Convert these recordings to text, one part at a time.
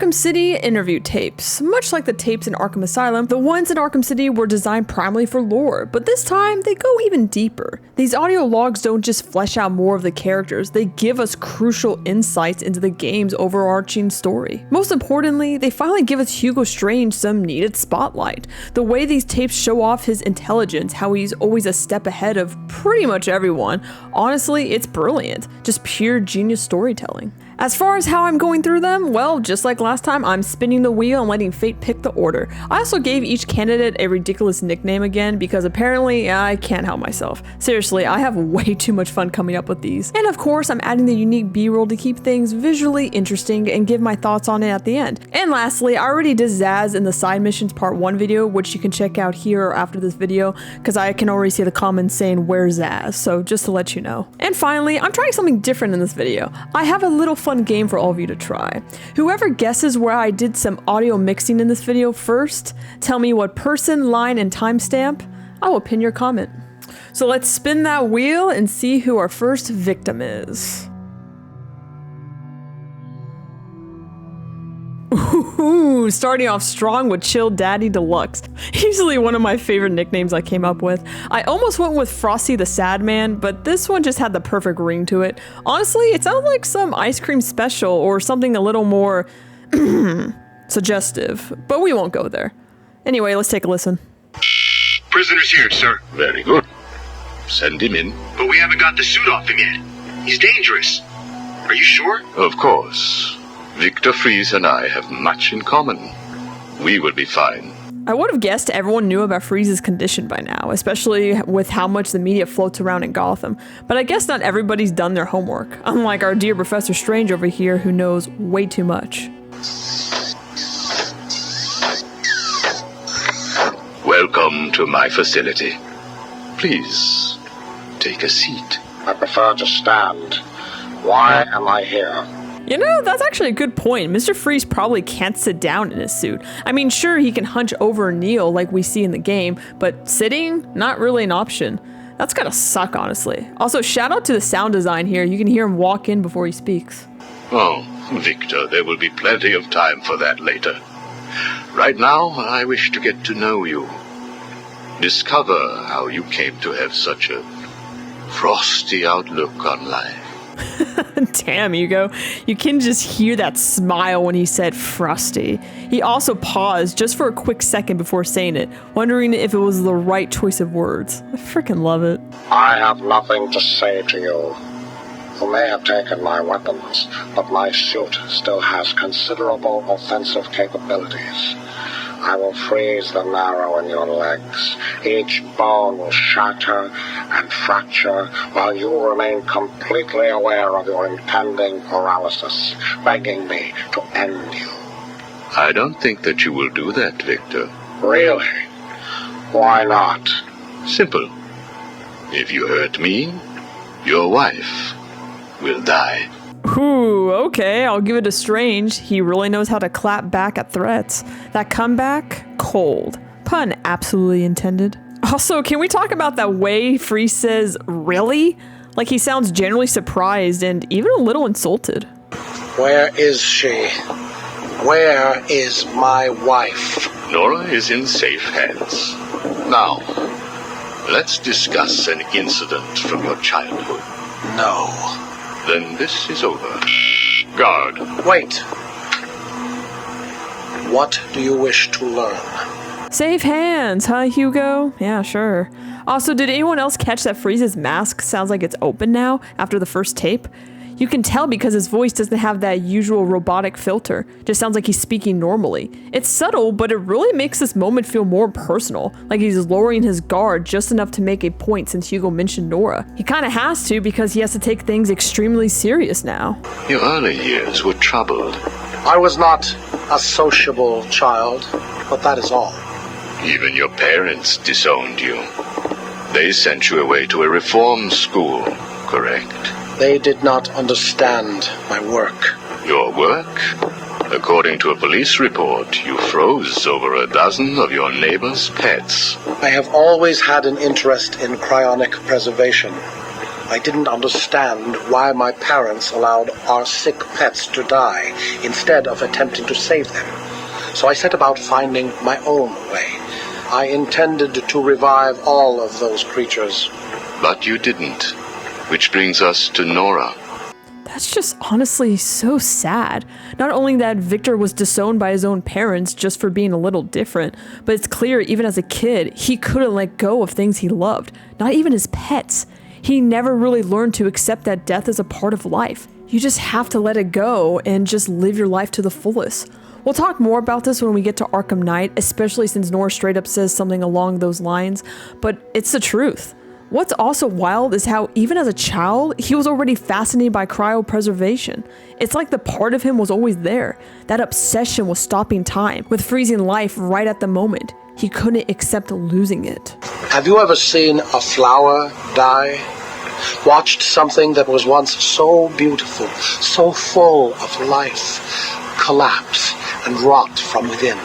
Arkham City interview tapes. Much like the tapes in Arkham Asylum, the ones in Arkham City were designed primarily for lore, but this time they go even deeper. These audio logs don't just flesh out more of the characters, they give us crucial insights into the game's overarching story. Most importantly, they finally give us Hugo Strange some needed spotlight. The way these tapes show off his intelligence, how he's always a step ahead of pretty much everyone, honestly, it's brilliant. Just pure genius storytelling. As far as how I'm going through them, well, just like last time, I'm spinning the wheel and letting fate pick the order. I also gave each candidate a ridiculous nickname again because apparently I can't help myself. Seriously, I have way too much fun coming up with these. And of course, I'm adding the unique B-roll to keep things visually interesting and give my thoughts on it at the end. And lastly, I already did Zaz in the side missions part 1 video, which you can check out here or after this video because I can already see the comments saying where's Zaz, so just to let you know. And finally, I'm trying something different in this video. I have a little fun game for all of you to try. Whoever guesses where I did some audio mixing in this video first, tell me what person, line, and timestamp, I will pin your comment. So let's spin that wheel and see who our first victim is. Ooh, starting off strong with Chill Daddy Deluxe. Easily one of my favorite nicknames I came up with. I almost went with Frosty the Sad Man, but this one just had the perfect ring to it. Honestly, it sounds like some ice cream special or something a little more suggestive, but we won't go there. Anyway, let's take a listen. Prisoner's here, sir. Very good. Send him in. But we haven't got the suit off him yet. He's dangerous. Are you sure? Of course. Victor Freeze and I have much in common. We will be fine. I would have guessed everyone knew about Freeze's condition by now, especially with how much the media floats around in Gotham. But I guess not everybody's done their homework, unlike our dear Professor Strange over here who knows way too much. Welcome to my facility. Please, take a seat. I prefer to stand. Why am I here? You know, that's actually a good point. Mr. Freeze probably can't sit down in his suit. I mean, sure, he can hunch over and kneel like we see in the game, but sitting? Not really an option. That's gotta suck, honestly. Also, shout out to the sound design here. You can hear him walk in before he speaks. Oh, Victor, there will be plenty of time for that later. Right now, I wish to get to know you. Discover how you came to have such a frosty outlook on life. Damn, Hugo. You can just hear that smile when he said frosty. He also paused just for a quick second before saying it, wondering if it was the right choice of words. I freaking love it. I have nothing to say to you. You may have taken my weapons, but my suit still has considerable offensive capabilities. I will freeze the marrow in your legs. Each bone will shatter and fracture while you remain completely aware of your impending paralysis, begging me to end you. I don't think that you will do that, Victor. Really? Why not? Simple. If you hurt me, your wife will die. Ooh, okay, I'll give it to Strange. He really knows how to clap back at threats. That comeback? Cold. Pun absolutely intended. Also, can we talk about that way Freeze says, really? Like he sounds generally surprised and even a little insulted. Where is she? Where is my wife? Nora is in safe hands. Now, let's discuss an incident from your childhood. No. Then this is over. Guard. Wait. What do you wish to learn? Safe hands, huh, Hugo? Yeah, sure. Also, did anyone else catch that Freeze's mask sounds like it's open now after the first tape? You can tell because his voice doesn't have that usual robotic filter. Just sounds like he's speaking normally. It's subtle, but it really makes this moment feel more personal, like he's lowering his guard just enough to make a point since Hugo mentioned Nora. He kinda has to because he has to take things extremely serious now. Your early years were troubled. I was not a sociable child, but that is all. Even your parents disowned you. They sent you away to a reform school, correct? They did not understand my work. Your work? According to a police report, you froze over a dozen of your neighbor's pets. I have always had an interest in cryonic preservation. I didn't understand why my parents allowed our sick pets to die instead of attempting to save them. So I set about finding my own way. I intended to revive all of those creatures. But you didn't. Which brings us to Nora. That's just honestly so sad. Not only that Victor was disowned by his own parents just for being a little different, but it's clear even as a kid, he couldn't let go of things he loved, not even his pets. He never really learned to accept that death is a part of life. You just have to let it go and just live your life to the fullest. We'll talk more about this when we get to Arkham Knight, especially since Nora straight up says something along those lines, but it's the truth. What's also wild is how even as a child, he was already fascinated by cryopreservation. It's like the part of him was always there. That obsession with stopping time, with freezing life right at the moment. He couldn't accept losing it. Have you ever seen a flower die? Watched something that was once so beautiful, so full of life, collapse and rot from within?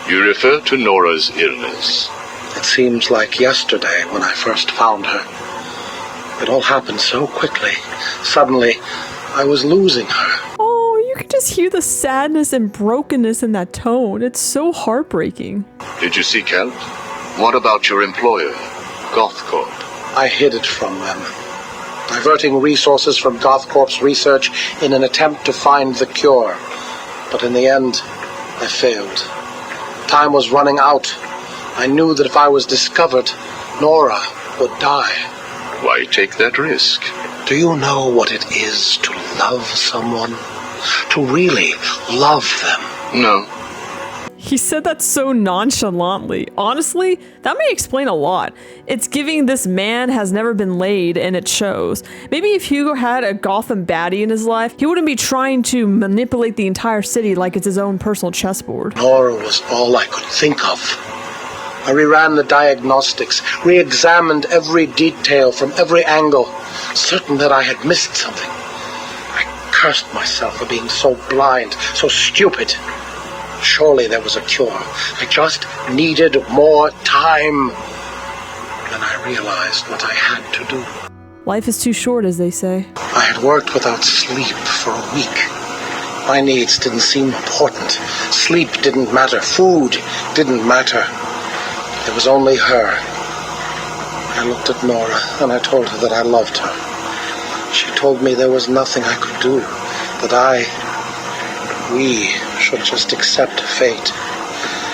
You refer to Nora's illness. It seems like yesterday when I first found her. It all happened so quickly. Suddenly, I was losing her. Oh, you can just hear the sadness and brokenness in that tone. It's so heartbreaking. Did you seek help? What about your employer, GothCorp? I hid it from them, diverting resources from GothCorp's research in an attempt to find the cure. But in the end, I failed. Time was running out. I knew that if I was discovered, Nora would die. Why take that risk? Do you know what it is to love someone? To really love them? No. He said that so nonchalantly. Honestly, that may explain a lot. It's giving this man has never been laid, and it shows. Maybe if Hugo had a Gotham baddie in his life, he wouldn't be trying to manipulate the entire city like it's his own personal chessboard. Nora was all I could think of. I reran the diagnostics, re-examined every detail from every angle, certain that I had missed something. I cursed myself for being so blind, so stupid. Surely there was a cure. I just needed more time. Then I realized what I had to do. Life is too short, as they say. I had worked without sleep for a week. My needs didn't seem important. Sleep didn't matter. Food didn't matter. There was only her. I looked at Nora and I told her that I loved her. She told me there was nothing I could do, that we should just accept fate.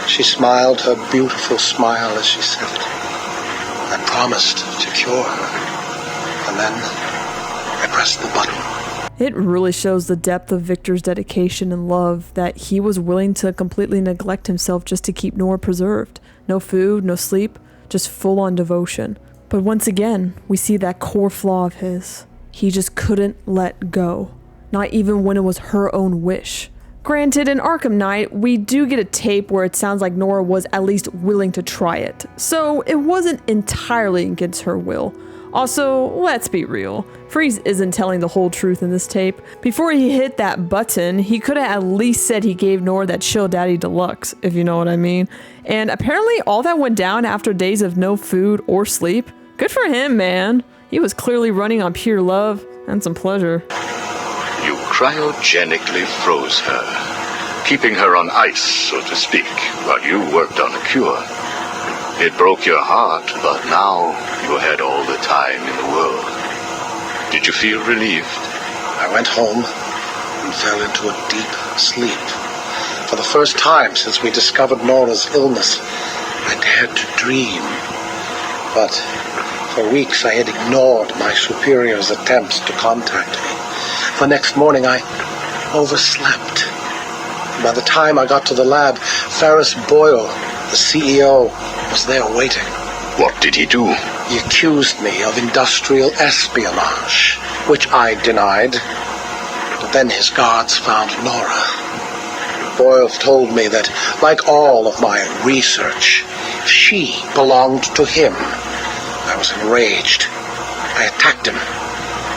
She smiled her beautiful smile as she said it. I promised to cure her, and then I pressed the button. It really shows the depth of Victor's dedication and love that he was willing to completely neglect himself just to keep Nora preserved. No food, no sleep, just full-on devotion. But once again, we see that core flaw of his. He just couldn't let go, not even when it was her own wish. Granted, in Arkham Knight, we do get a tape where it sounds like Nora was at least willing to try it, so it wasn't entirely against her will. Also, let's be real, Freeze isn't telling the whole truth in this tape. Before he hit that button, he could have at least said he gave Nora that Chill Daddy Deluxe, if you know what I mean. And apparently all that went down after days of no food or sleep. Good for him, man. He was clearly running on pure love and some pleasure. You cryogenically froze her, keeping her on ice, so to speak, while you worked on a cure. It broke your heart, but now you had all the time in the world. Did you feel relieved? I went home and fell into a deep sleep. For the first time since we discovered Nora's illness, I dared to dream. But for weeks I had ignored my superior's attempts to contact me. The next morning I overslept. By the time I got to the lab, Ferris Boyle, the CEO, was there waiting. What did he do? He accused me of industrial espionage, which I denied. But then his guards found Nora. Boyle told me that, like all of my research, she belonged to him. I was enraged. I attacked him.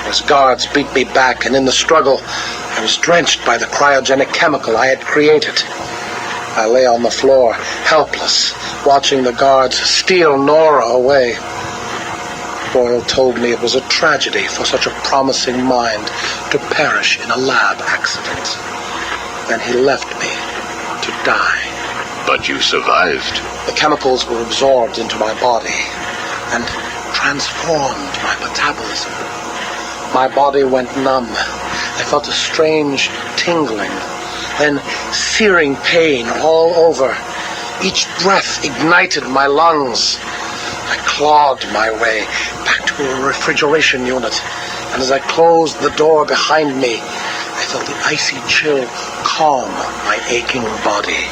His guards beat me back, and in the struggle, I was drenched by the cryogenic chemical I had created. I lay on the floor, helpless, watching the guards steal Nora away. Boyle told me it was a tragedy for such a promising mind to perish in a lab accident. Then he left me to die. But you survived. The chemicals were absorbed into my body and transformed my metabolism. My body went numb. I felt a strange tingling, then searing pain all over. Each breath ignited my lungs. I clawed my way back to a refrigeration unit, and as I closed the door behind me, I felt the icy chill calm my aching body.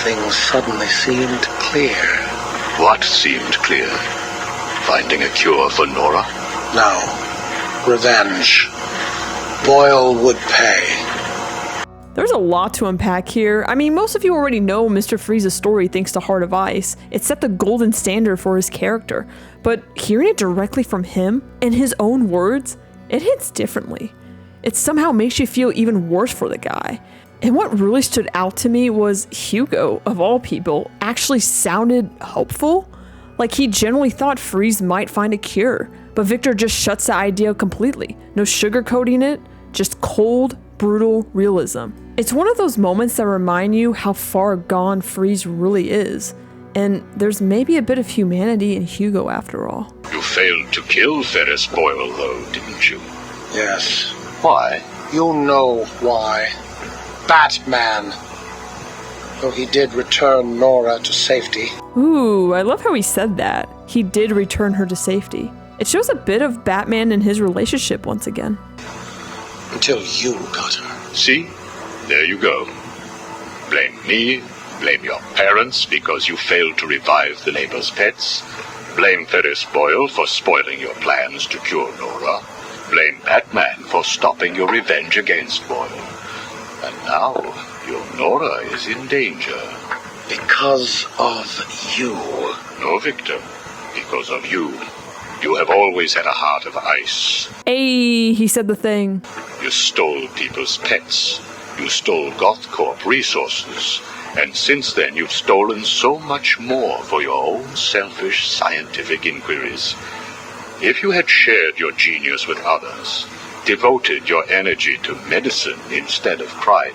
Things suddenly seemed clear. What seemed clear? Finding a cure for Nora? No. Revenge. Boyle would pay. There's a lot to unpack here. I mean, most of you already know Mr. Freeze's story thanks to Heart of Ice. It set the golden standard for his character. But hearing it directly from him, in his own words, it hits differently. It somehow makes you feel even worse for the guy. And what really stood out to me was Hugo, of all people, actually sounded hopeful. Like he genuinely thought Freeze might find a cure. But Victor just shuts the idea completely. No sugarcoating it, just cold, brutal realism. It's one of those moments that remind you how far gone Freeze really is. And there's maybe a bit of humanity in Hugo after all. You failed to kill Ferris Boyle, though, didn't you? Yes. Why? You know why. Batman. Though he did return Nora to safety. Ooh, I love how he said that. He did return her to safety. It shows a bit of Batman and his relationship once again. Until you got her. See? There you go. Blame me, blame your parents because you failed to revive the neighbor's pets, blame Ferris Boyle for spoiling your plans to cure Nora, blame Batman for stopping your revenge against Boyle. And now, your Nora is in danger. Because of you. No, Victor. Because of you. You have always had a heart of ice. Hey, he said the thing. You stole people's pets. You stole GothCorp resources. And since then, you've stolen so much more for your own selfish scientific inquiries. If you had shared your genius with others, devoted your energy to medicine instead of crime,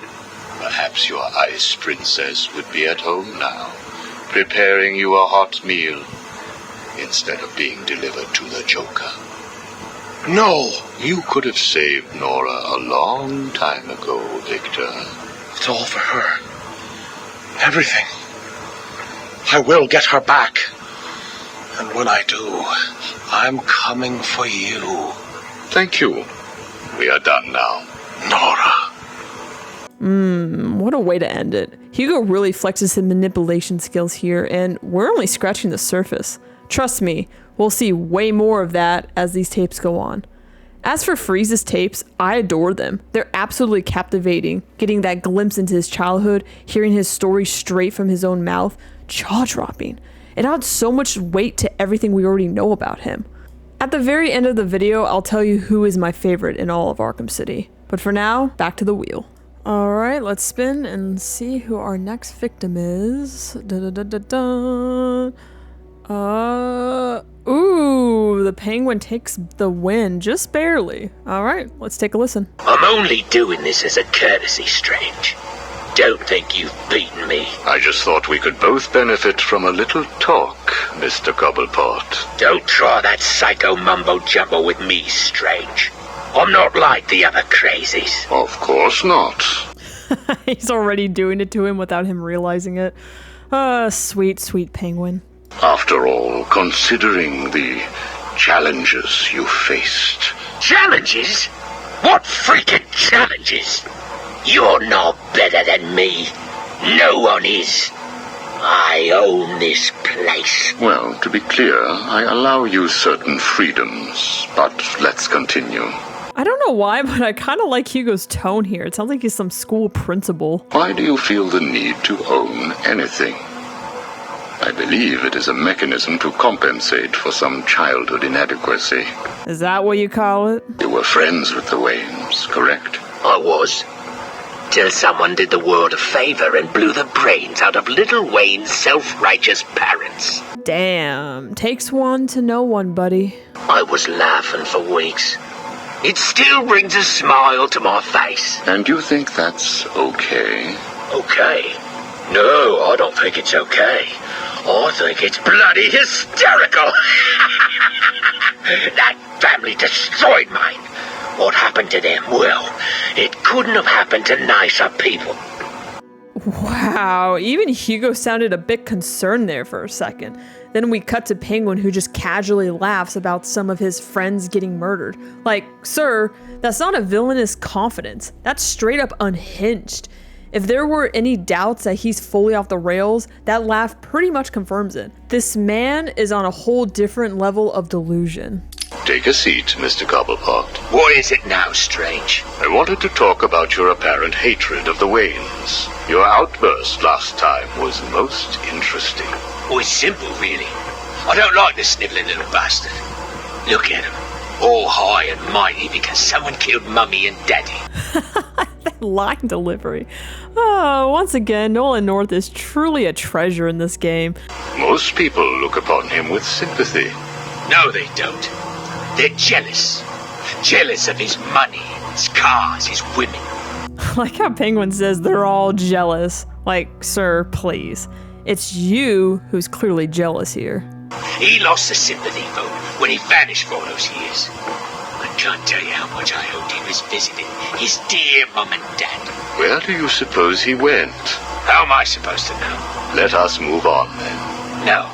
perhaps your ice princess would be at home now, preparing you a hot meal, instead of being delivered to the Joker. No! You could have saved Nora a long time ago, Victor. It's all for her. Everything. I will get her back. And when I do, I'm coming for you. Thank you. We are done now. Nora. What a way to end it. Hugo really flexes his manipulation skills here, and we're only scratching the surface. Trust me, we'll see way more of that as these tapes go on. As for Freeze's tapes, I adore them. They're absolutely captivating. Getting that glimpse into his childhood, hearing his story straight from his own mouth, jaw-dropping. It adds so much weight to everything we already know about him. At the very end of the video, I'll tell you who is my favorite in all of Arkham City. But for now, back to the wheel. Alright, let's spin and see who our next victim is. Ooh, the Penguin takes the win, just barely. Alright, let's take a listen. I'm only doing this as a courtesy, Strange. Don't think you've beaten me. I just thought we could both benefit from a little talk, Mr. Cobblepot. Don't try that psycho mumbo-jumbo with me, Strange. I'm not like the other crazies. Of course not. He's already doing it to him without him realizing it. Sweet, sweet Penguin. After all, considering the challenges you faced. Challenges? What freaking challenges? You're no better than me. No one is. I own this place. Well, to be clear, I allow you certain freedoms, but let's continue. I don't know why, but I kind of like Hugo's tone here. It sounds like he's some school principal. Why do you feel the need to own anything? I believe it is a mechanism to compensate for some childhood inadequacy. Is that what you call it? You were friends with the Waynes, correct? I was. Till someone did the world a favor and blew the brains out of little Wayne's self-righteous parents. Damn, takes one to know one, buddy. I was laughing for weeks. It still brings a smile to my face. And you think that's okay? Okay? No, I don't think it's okay. I think it's bloody hysterical. That family destroyed mine. What happened to them? Well, it couldn't have happened to nicer people. Wow, even Hugo sounded a bit concerned there for a second. Then we cut to Penguin, who just casually laughs about some of his friends getting murdered. Like, sir, that's not a villainous confidence. That's straight up unhinged. If there were any doubts that he's fully off the rails, that laugh pretty much confirms it. This man is on a whole different level of delusion. Take a seat, Mr. Cobblepot. What is it now, Strange? I wanted to talk about your apparent hatred of the Waynes. Your outburst last time was most interesting. Oh, it's simple, really. I don't like the snivelling little bastard. Look at him, all high and mighty because someone killed Mummy and Daddy. That line delivery. Oh, once again, Nolan North is truly a treasure in this game. Most people look upon him with sympathy. No, they don't. They're jealous. Jealous of his money, his cars, his women. Like how Penguin says they're all jealous. Like, sir, please. It's you who's clearly jealous here. He lost the sympathy vote when he vanished for all those years. I can't tell you how much I hoped he was visiting his dear mum and dad. Where do you suppose he went? How am I supposed to know? Let us move on, then. No.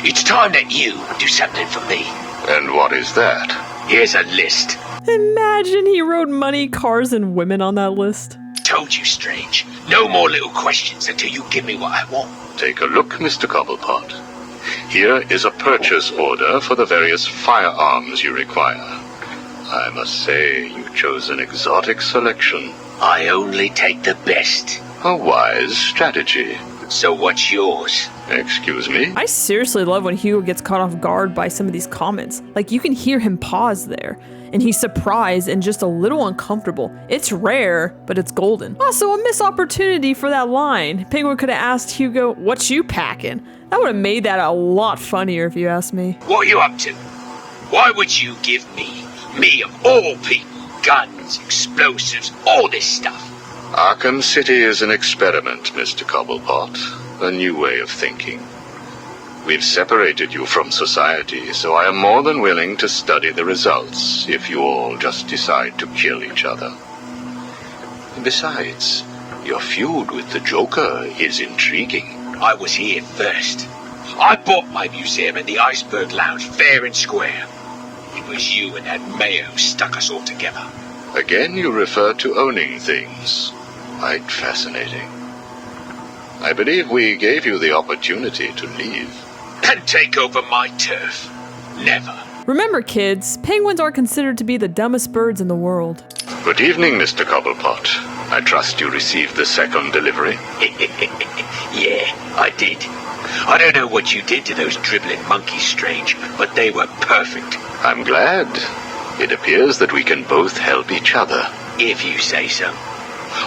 It's time that you do something for me. And what is that? Here's a list. Imagine he wrote money, cars, and women on that list. Told you, Strange. No more little questions until you give me what I want. Take a look, Mr. Cobblepot. Here is a purchase order for the various firearms you require. I must say, you chose an exotic selection. I only take the best. A wise strategy. So what's yours? Excuse me? I seriously love when Hugo gets caught off guard by some of these comments. Like, you can hear him pause there. And he's surprised and just a little uncomfortable. It's rare, but it's golden. Also, a missed opportunity for that line. Penguin could have asked Hugo, "What you packing?" That would have made that a lot funnier if you ask me. What are you up to? Why would you give me of all people, guns, explosives, all this stuff? Arkham City is an experiment, Mr. Cobblepot. A new way of thinking. We've separated you from society, so I am more than willing to study the results if you all just decide to kill each other. Besides, your feud with the Joker is intriguing. I was here first. I bought my museum at the Iceberg Lounge fair and square. It was you and that mayor who stuck us all together. Again, you refer to owning things. Quite fascinating. I believe we gave you the opportunity to leave. And take over my turf. Never. Remember, kids, penguins are considered to be the dumbest birds in the world. Good evening, Mr. Cobblepot. I trust you received the second delivery. Yeah, I did. I don't know what you did to those dribbling monkeys, Strange, but they were perfect. I'm glad. It appears that we can both help each other. If you say so.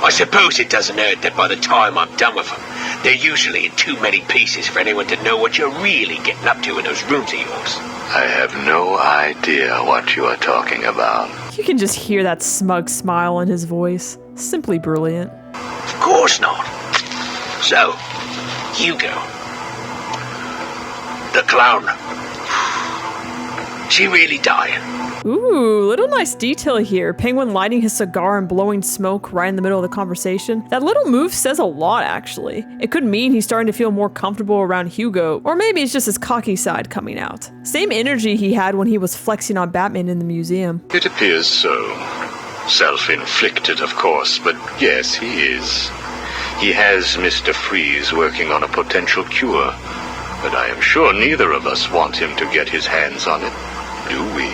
I suppose it doesn't hurt that by the time I'm done with them, they're usually in too many pieces for anyone to know what you're really getting up to in those rooms of yours. I have no idea what you are talking about. You can just hear that smug smile in his voice. Simply brilliant. Of course not. So, Hugo. The clown. She really dying? Ooh, little nice detail here. Penguin lighting his cigar and blowing smoke right in the middle of the conversation. That little move says a lot, actually. It could mean he's starting to feel more comfortable around Hugo, or maybe it's just his cocky side coming out. Same energy he had when he was flexing on Batman in the museum. It appears so. Self-inflicted, of course, but yes, he is. He has Mr. Freeze working on a potential cure, but I am sure neither of us want him to get his hands on it, do we?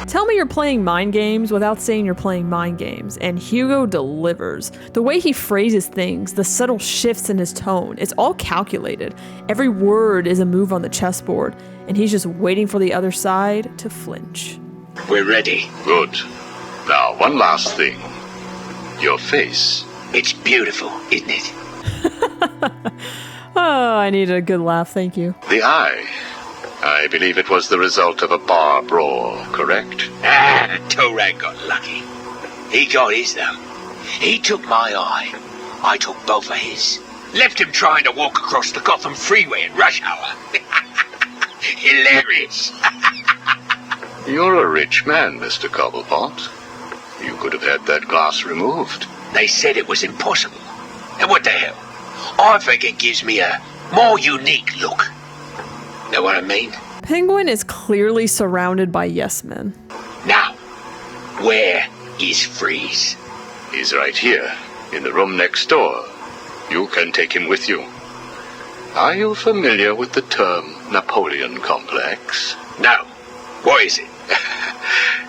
Tell me you're playing mind games without saying you're playing mind games, and Hugo delivers. The way he phrases things, the subtle shifts in his tone, it's all calculated. Every word is a move on the chessboard, and he's just waiting for the other side to flinch. We're ready. Good. Now, one last thing. Your face. It's beautiful, isn't it? Oh, I need a good laugh, thank you. The eye. I believe it was the result of a bar brawl, correct? Torag got lucky. He got his, though. He took my eye. I took both of his. Left him trying to walk across the Gotham freeway in rush hour. Hilarious. You're a rich man, Mr. Cobblepot. You could have had that glass removed. They said it was impossible. And what the hell? I think it gives me a more unique look. Know what I mean? Penguin is clearly surrounded by yes men. Now, where is Freeze? He's right here, in the room next door. You can take him with you. Are you familiar with the term Napoleon complex? No. What is it?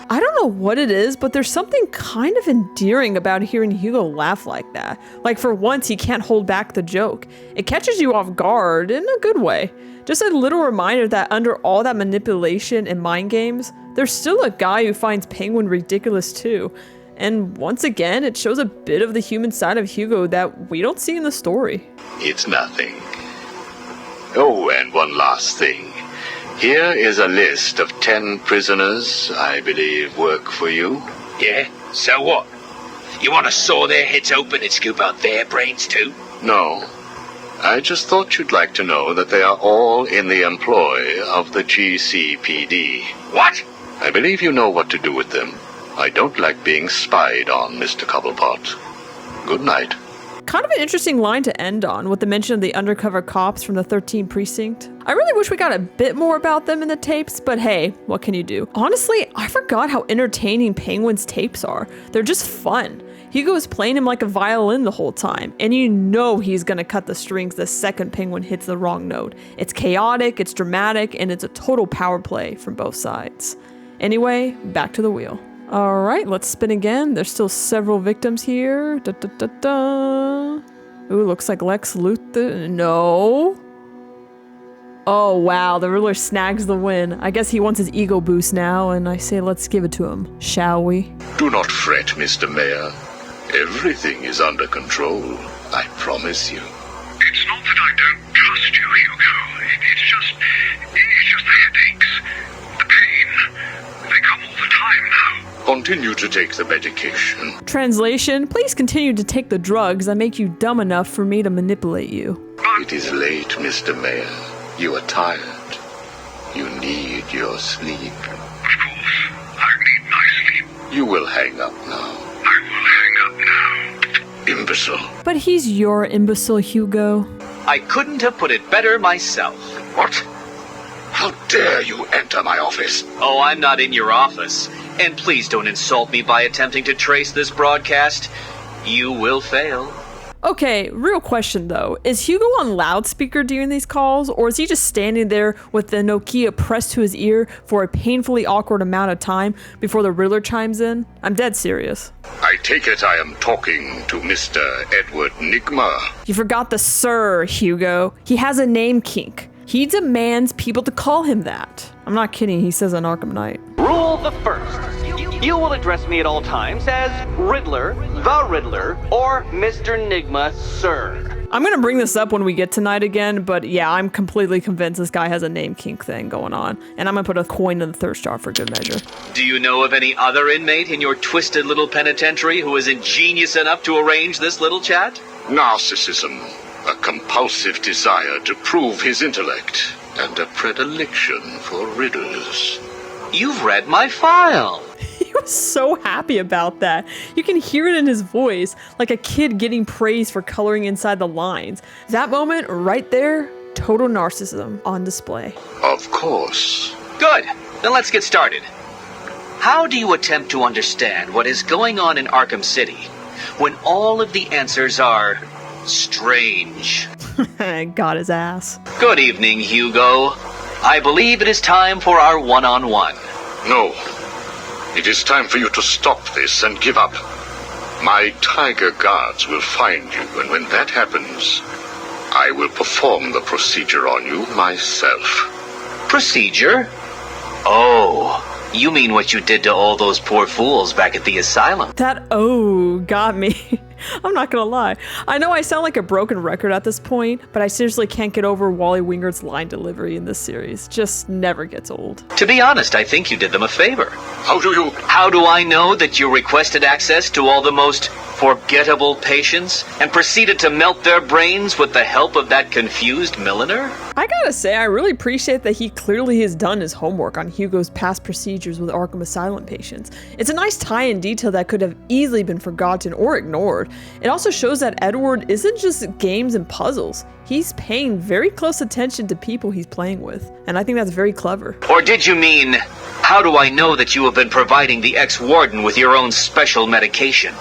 I don't know what it is, but there's something kind of endearing about hearing Hugo laugh like that. Like for once, he can't hold back the joke. It catches you off guard in a good way. Just a little reminder that under all that manipulation and mind games, there's still a guy who finds Penguin ridiculous too. And once again, it shows a bit of the human side of Hugo that we don't see in the story. It's nothing. Oh, and one last thing. Here is a list of 10 prisoners I believe work for you. Yeah? So what? You want to saw their heads open and scoop out their brains too? No. I just thought you'd like to know that they are all in the employ of the GCPD. What? I believe you know what to do with them. I don't like being spied on, Mr. Cobblepot. Good night. Kind of an interesting line to end on, with the mention of the undercover cops from the 13th precinct. I really wish we got a bit more about them in the tapes, but hey, what can you do? Honestly, I forgot how entertaining Penguin's tapes are. They're just fun. Hugo is playing him like a violin the whole time, and you know he's gonna cut the strings the second Penguin hits the wrong note. It's chaotic, it's dramatic, and it's a total power play from both sides. Anyway, back to the wheel. All right, let's spin again. There's still several victims here. Da, da, da, da. Ooh, looks like Lex Luthor. No. Oh, wow. The Riddler snags the win. I guess he wants his ego boost now, and I say let's give it to him, shall we? Do not fret, Mr. Mayor. Everything is under control. I promise you. It's not that I don't trust you, Hugo. It's just the headaches. The pain. They come all the time now. Continue to take the medication. Translation, please continue to take the drugs that make you dumb enough for me to manipulate you. It is late, Mr. Mayor. You are tired. You need your sleep. Of course, I need my sleep. You will hang up now. I will hang up now. Imbecile. But he's your imbecile, Hugo. I couldn't have put it better myself. What? How dare you enter my office? Oh, I'm not in your office. And please don't insult me by attempting to trace this broadcast. You will fail. Okay, real question though. Is Hugo on loudspeaker during these calls, or is he just standing there with the Nokia pressed to his ear for a painfully awkward amount of time before the Riddler chimes in? I'm dead serious. I take it I am talking to Mr. Edward Nigma. You forgot the sir, Hugo. He has a name kink. He demands people to call him that. I'm not kidding, he says on Arkham Knight. Rule the first. You will address me at all times as Riddler, the Riddler, or Mr. Nigma, sir. I'm gonna bring this up when we get to Night again, but yeah, I'm completely convinced this guy has a name kink thing going on, and I'm gonna put a coin in the thirst jar for good measure. Do you know of any other inmate in your twisted little penitentiary who is ingenious enough to arrange this little chat? Narcissism, a compulsive desire to prove his intellect, and a predilection for riddles. You've read my file. He was so happy about that. You can hear it in his voice, like a kid getting praise for coloring inside the lines. That moment right there, total narcissism on display. Of course. Good. Then let's get started. How do you attempt to understand what is going on in Arkham City when all of the answers are strange? Got his ass. Good evening, Hugo. I believe it is time for our one-on-one. No. It is time for you to stop this and give up. My tiger guards will find you, and when that happens, I will perform the procedure on you myself. Procedure? Oh, you mean what you did to all those poor fools back at the asylum? That got me. I'm not gonna lie. I know I sound like a broken record at this point, but I seriously can't get over Wally Wingert's line delivery in this series. Just never gets old. To be honest, I think you did them a favor. How do I know that you requested access to all the most forgettable patients and proceeded to melt their brains with the help of that confused milliner? I gotta say, I really appreciate that he clearly has done his homework on Hugo's past procedures with Arkham Asylum patients. It's a nice tie-in detail that could have easily been forgotten or ignored. It also shows that Edward isn't just games and puzzles. He's paying very close attention to people he's playing with, and I think that's very clever. Or did you mean, how do I know that you have been providing the ex-warden with your own special medication?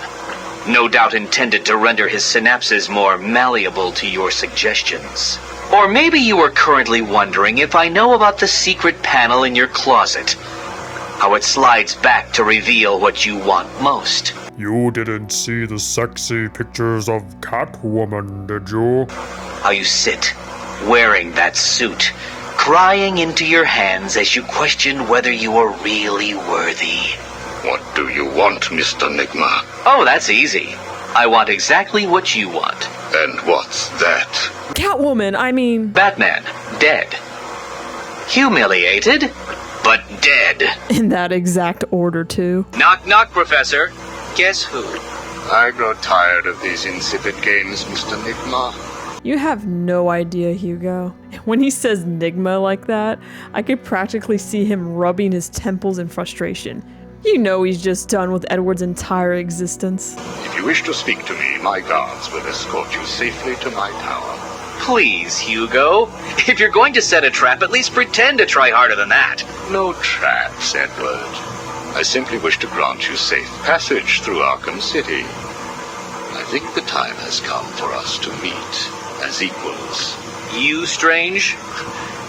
No doubt intended to render his synapses more malleable to your suggestions. Or maybe you are currently wondering if I know about the secret panel in your closet. How it slides back to reveal what you want most. You didn't see the sexy pictures of Catwoman, did you? How you sit, wearing that suit, crying into your hands as you question whether you are really worthy. What do you want, Mr. Nigma? Oh, that's easy. I want exactly what you want. And what's that? Catwoman, I mean... Batman, dead. Humiliated, but dead. In that exact order, too. Knock, knock, Professor. Guess who? I grow tired of these insipid games, Mr. Nigma. You have no idea, Hugo. When he says Nigma like that, I could practically see him rubbing his temples in frustration. You know he's just done with Edward's entire existence. If you wish to speak to me, my guards will escort you safely to my tower. Please, Hugo. If you're going to set a trap, at least pretend to try harder than that. No traps, Edward. I simply wish to grant you safe passage through Arkham City. I think the time has come for us to meet as equals. You, Strange?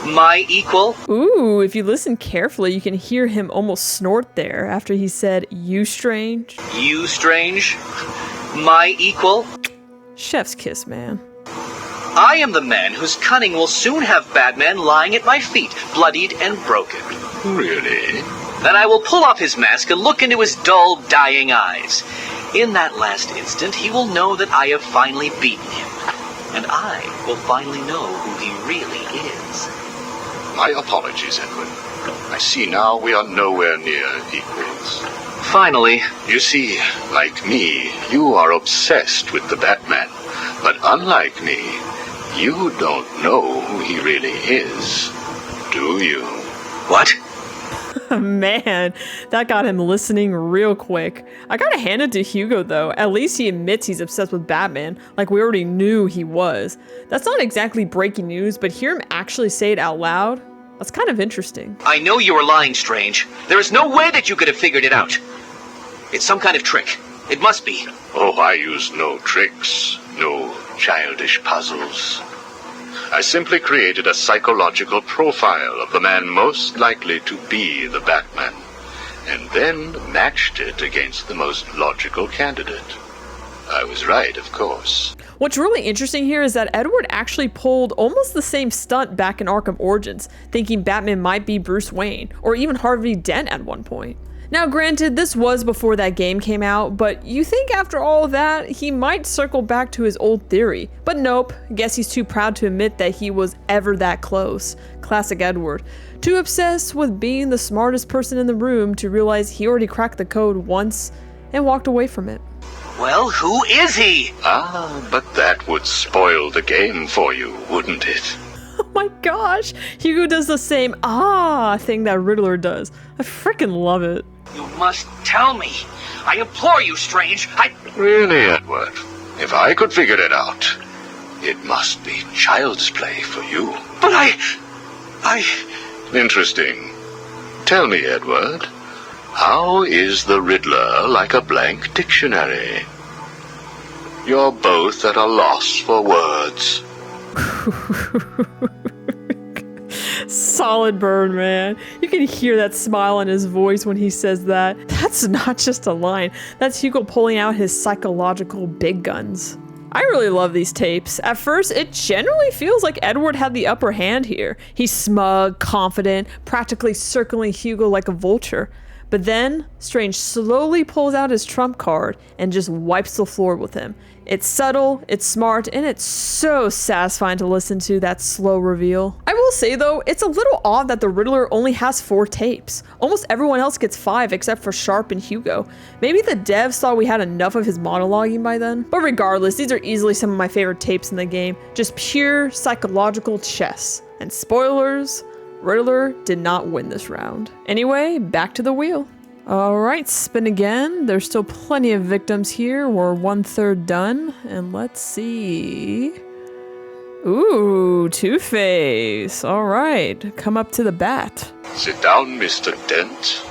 My equal? Ooh, if you listen carefully, you can hear him almost snort there after he said, "You Strange." You, Strange? My equal? Chef's kiss, man. I am the man whose cunning will soon have Batman lying at my feet, bloodied and broken. Really? Then I will pull off his mask and look into his dull, dying eyes. In that last instant, he will know that I have finally beaten him. And I will finally know who he really is. My apologies, Edward. I see now we are nowhere near equals. Finally. You see, like me, you are obsessed with the Batman. But unlike me, you don't know who he really is, do you? What? Man, that got him listening real quick. I gotta hand it to Hugo though. At least he admits he's obsessed with Batman, like we already knew he was. That's not exactly breaking news, but hear him actually say it out loud, that's kind of interesting. I know you are lying, Strange. There is no way that you could have figured it out. It's some kind of trick. It must be. Oh, I use no tricks, no childish puzzles. I simply created a psychological profile of the man most likely to be the Batman, and then matched it against the most logical candidate. I was right, of course. What's really interesting here is that Edward actually pulled almost the same stunt back in Arkham Origins, thinking Batman might be Bruce Wayne, or even Harvey Dent at one point. Now granted, this was before that game came out, but you think after all of that, he might circle back to his old theory. But nope, guess he's too proud to admit that he was ever that close. Classic Edward. Too obsessed with being the smartest person in the room to realize he already cracked the code once and walked away from it. Well, who is he? Ah, but that would spoil the game for you, wouldn't it? Oh my gosh, Hugo does the same thing that Riddler does. I freaking love it. You must tell me. I implore you, Strange. Really, Edward? If I could figure it out, it must be child's play for you. But Interesting. Tell me, Edward, how is the Riddler like a blank dictionary? You're both at a loss for words. Solid burn, man. You can hear that smile on his voice when he says that. That's not just a line. That's Hugo pulling out his psychological big guns. I really love these tapes. At first, it generally feels like Edward had the upper hand here. He's smug, confident, practically circling Hugo like a vulture. But then, Strange slowly pulls out his trump card and just wipes the floor with him. It's subtle, it's smart, and it's so satisfying to listen to that slow reveal. I will say though, it's a little odd that the Riddler only has 4 tapes. Almost everyone else gets 5 except for Sharp and Hugo. Maybe the devs thought we had enough of his monologuing by then. But regardless, these are easily some of my favorite tapes in the game. Just pure psychological chess. And spoilers, Riddler did not win this round. Anyway, back to the wheel. Alright, spin again. There's still plenty of victims here. We're 1/3 done. And let's see. Ooh, Two-Face. Alright, come up to the bat. Sit down, Mr. Dent.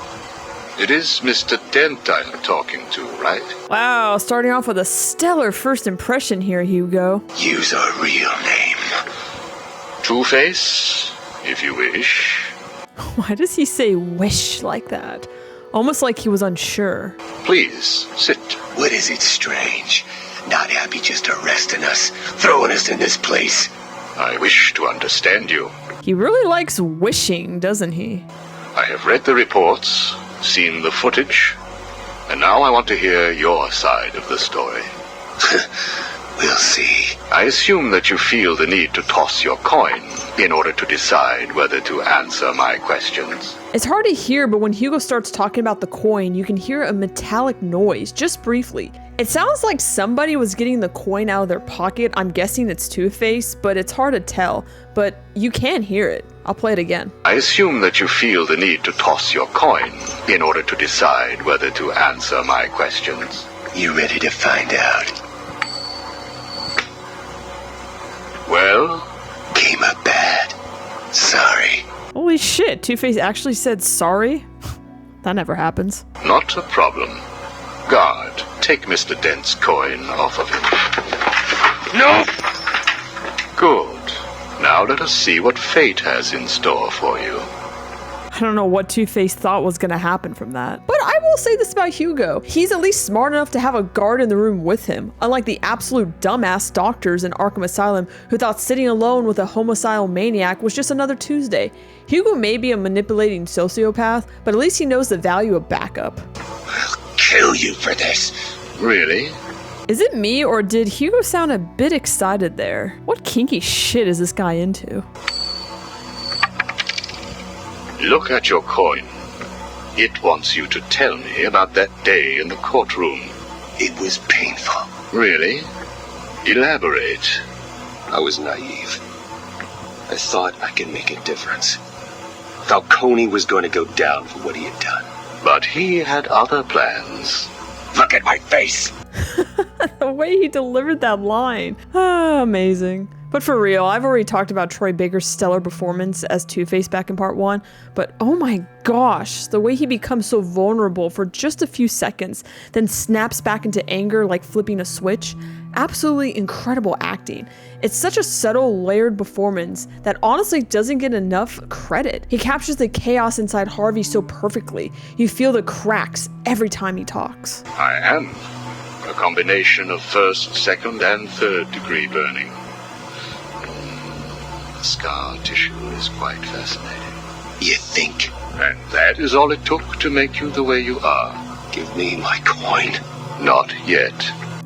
It is Mr. Dent I am talking to, right? Wow, starting off with a stellar first impression here, Hugo. Use a real name. Two-Face, if you wish. Why does he say wish like that? Almost like he was unsure. Please, sit. What is it, Strange? Not happy just arresting us, throwing us in this place? I wish to understand you. He really likes wishing, doesn't he? I have read the reports, seen the footage, and now I want to hear your side of the story. We'll see. I assume that you feel the need to toss your coin in order to decide whether to answer my questions. It's hard to hear, but when Hugo starts talking about the coin, you can hear a metallic noise, just briefly. It sounds like somebody was getting the coin out of their pocket. I'm guessing it's Two-Face, but it's hard to tell. But you can hear it. I'll play it again. I assume that you feel the need to toss your coin in order to decide whether to answer my questions. You ready to find out? Well? Came up bad. Sorry. Holy shit, Two-Face actually said sorry? That never happens. Not a problem. Guard, take Mr. Dent's coin off of him. No! Good. Now let us see what fate has in store for you. I don't know what Two-Face thought was gonna happen from that. But I will say this about Hugo. He's at least smart enough to have a guard in the room with him, unlike the absolute dumbass doctors in Arkham Asylum who thought sitting alone with a homicidal maniac was just another Tuesday. Hugo may be a manipulating sociopath, but at least he knows the value of backup. I'll kill you for this. Really? Is it me, or did Hugo sound a bit excited there? What kinky shit is this guy into? Look at your coin. It wants you to tell me about that day in the courtroom. It was painful. Really? Elaborate. I was naive. I thought I could make a difference. Falcone was going to go down for what he had done. But he had other plans. Look at my face! The way he delivered that line. Ah, amazing. But for real, I've already talked about Troy Baker's stellar performance as Two-Face back in part 1, but oh my gosh, the way he becomes so vulnerable for just a few seconds, then snaps back into anger like flipping a switch. Absolutely incredible acting. It's such a subtle, layered performance that honestly doesn't get enough credit. He captures the chaos inside Harvey so perfectly. You feel the cracks every time he talks. I am. A combination of first, second, and third degree burning. The scar tissue is quite fascinating. You think? And that is all it took to make you the way you are. Give me my coin. Not yet.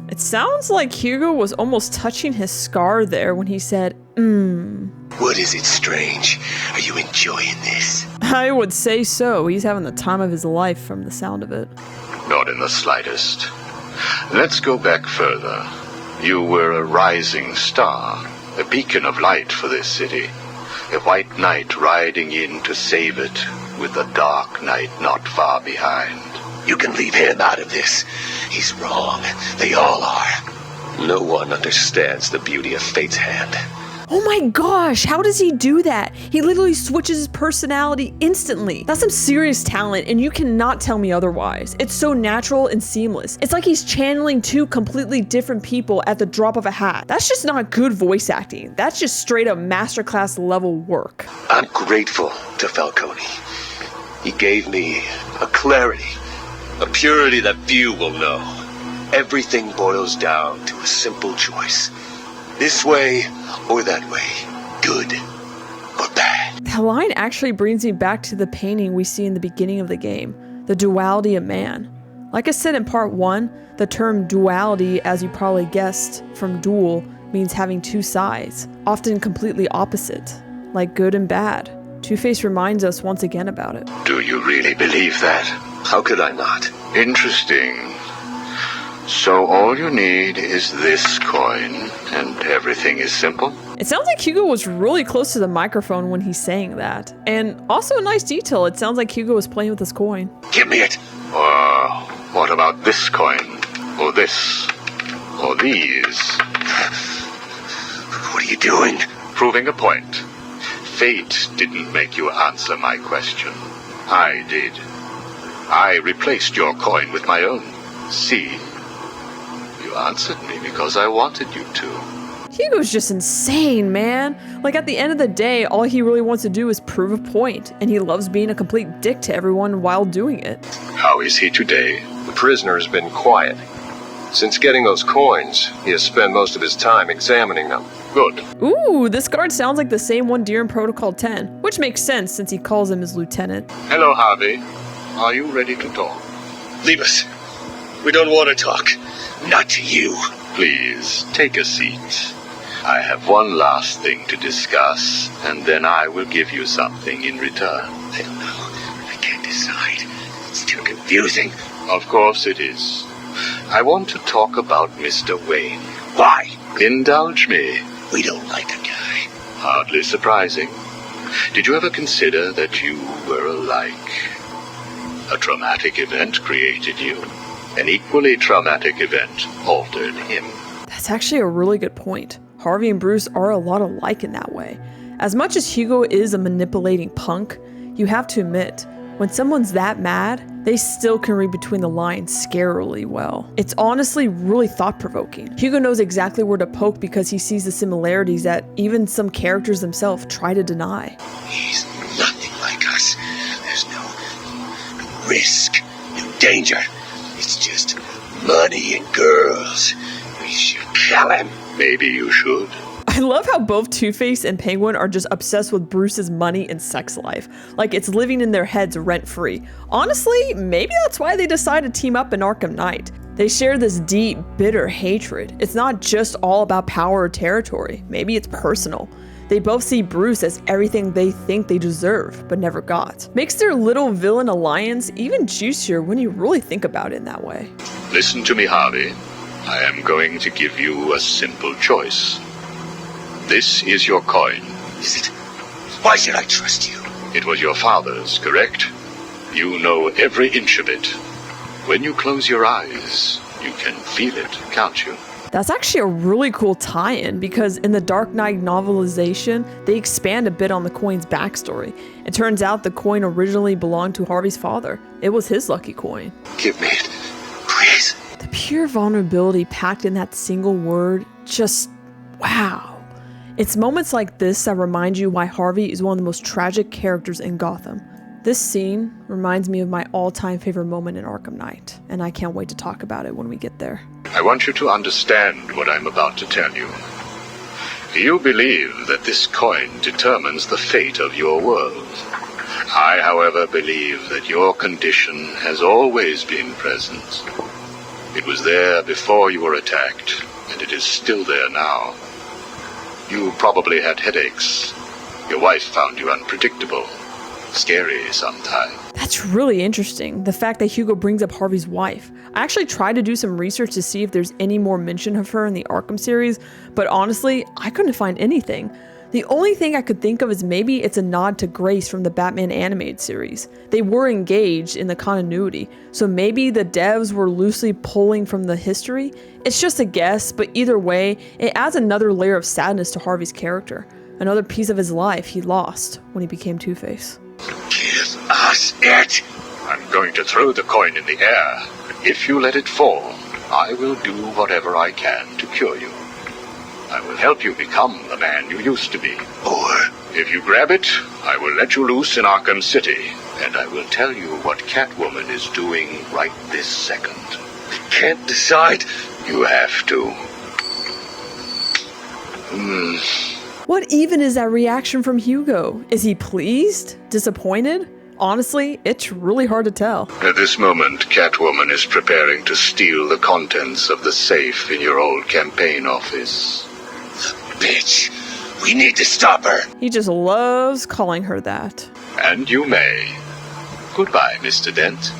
It sounds like Hugo was almost touching his scar there when he said, What is it, Strange? Are you enjoying this? I would say so. He's having the time of his life from the sound of it. Not in the slightest. Let's go back further. You were a rising star, a beacon of light for this city. A white knight riding in to save it, with a dark knight not far behind. You can leave him out of this. He's wrong. They all are. No one understands the beauty of fate's hand. Oh my gosh, how does he do that? He literally switches his personality instantly. That's some serious talent, and you cannot tell me otherwise. It's so natural and seamless. It's like he's channeling 2 completely different people at the drop of a hat. That's just not good voice acting. That's just straight up masterclass level work. I'm grateful to Falcone. He gave me a clarity, a purity that few will know. Everything boils down to a simple choice. This way or that way. Good or bad. That line actually brings me back to the painting we see in the beginning of the game. the duality of man. Like I said in part 1, the term duality, as you probably guessed from dual, means having two sides, often completely opposite, like good and bad. Two-Face reminds us once again about it. Do you really believe that? How could I not? Interesting. So all you need is this coin, and everything is simple? It sounds like Hugo was really close to the microphone when he's saying that. And also a nice detail, it sounds like Hugo was playing with his coin. Give me it! Or what about this coin? Or this? Or these? What are you doing? Proving a point. Fate didn't make you answer my question. I did. I replaced your coin with my own. See? You answered me because I wanted you to. Hugo's just insane, man. Like, at the end of the day, all he really wants to do is prove a point, and he loves being a complete dick to everyone while doing it. How is he today? The prisoner has been quiet. Since getting those coins, he has spent most of his time examining them. Good. Ooh, this guard sounds like the same one during Protocol 10, which makes sense since he calls him his lieutenant. Hello, Harvey. Are you ready to talk? Leave us. We don't want to talk. Not to you. Please, take a seat. I have one last thing to discuss, and then I will give you something in return. I don't know. I can't decide. It's too confusing. Of course it is. I want to talk about Mr. Wayne. Why? Indulge me. We don't like the guy. Hardly surprising. Did you ever consider that you were alike? A traumatic event created you. An equally traumatic event altered him. That's actually a really good point. Harvey and Bruce are a lot alike in that way. As much as Hugo is a manipulating punk, you have to admit, when someone's that mad, they still can read between the lines scarily well. It's honestly really thought-provoking. Hugo knows exactly where to poke because he sees the similarities that even some characters themselves try to deny. He's nothing like us. There's no risk, no danger. It's just money and girls. We should kill him. Maybe you should. I love how both Two-Face and Penguin are just obsessed with Bruce's money and sex life. Like it's living in their heads rent-free. Honestly, maybe that's why they decided to team up in Arkham Knight. They share this deep, bitter hatred. It's not just all about power or territory. Maybe it's personal. They both see Bruce as everything they think they deserve, but never got. Makes their little villain alliance even juicier when you really think about it in that way. Listen to me, Harvey. I am going to give you a simple choice. This is your coin. Is it? Why should I trust you? It was your father's, correct? You know every inch of it. When you close your eyes, you can feel it, can't you? That's actually a really cool tie-in because in the Dark Knight novelization, they expand a bit on the coin's backstory. It turns out the coin originally belonged to Harvey's father. It was his lucky coin. Give me it, please. The pure vulnerability packed in that single word, just wow. It's moments like this that remind you why Harvey is one of the most tragic characters in Gotham. This scene reminds me of my all-time favorite moment in Arkham Knight, and I can't wait to talk about it when we get there. I want you to understand what I'm about to tell you. You believe that this coin determines the fate of your world. I, however, believe that your condition has always been present. It was there before you were attacked, and it is still there now. You probably had headaches. Your wife found you unpredictable. Scary sometimes. That's really interesting, the fact that Hugo brings up Harvey's wife. I actually tried to do some research to see if there's any more mention of her in the Arkham series, but honestly, I couldn't find anything. The only thing I could think of is maybe it's a nod to Grace from the Batman animated series. They were engaged in the continuity, so maybe the devs were loosely pulling from the history. It's just a guess, but either way, it adds another layer of sadness to Harvey's character. Another piece of his life he lost when he became Two-Face. Give us it! I'm going to throw the coin in the air. If you let it fall, I will do whatever I can to cure you. I will help you become the man you used to be. Or if you grab it, I will let you loose in Arkham City, and I will tell you what Catwoman is doing right this second. I can't decide. You have to. What even is that reaction from Hugo? Is he pleased? Disappointed? Honestly, it's really hard to tell. At this moment, Catwoman is preparing to steal the contents of the safe in your old campaign office. Bitch, we need to stop her. He just loves calling her that. And you may. Goodbye, Mr. Dent.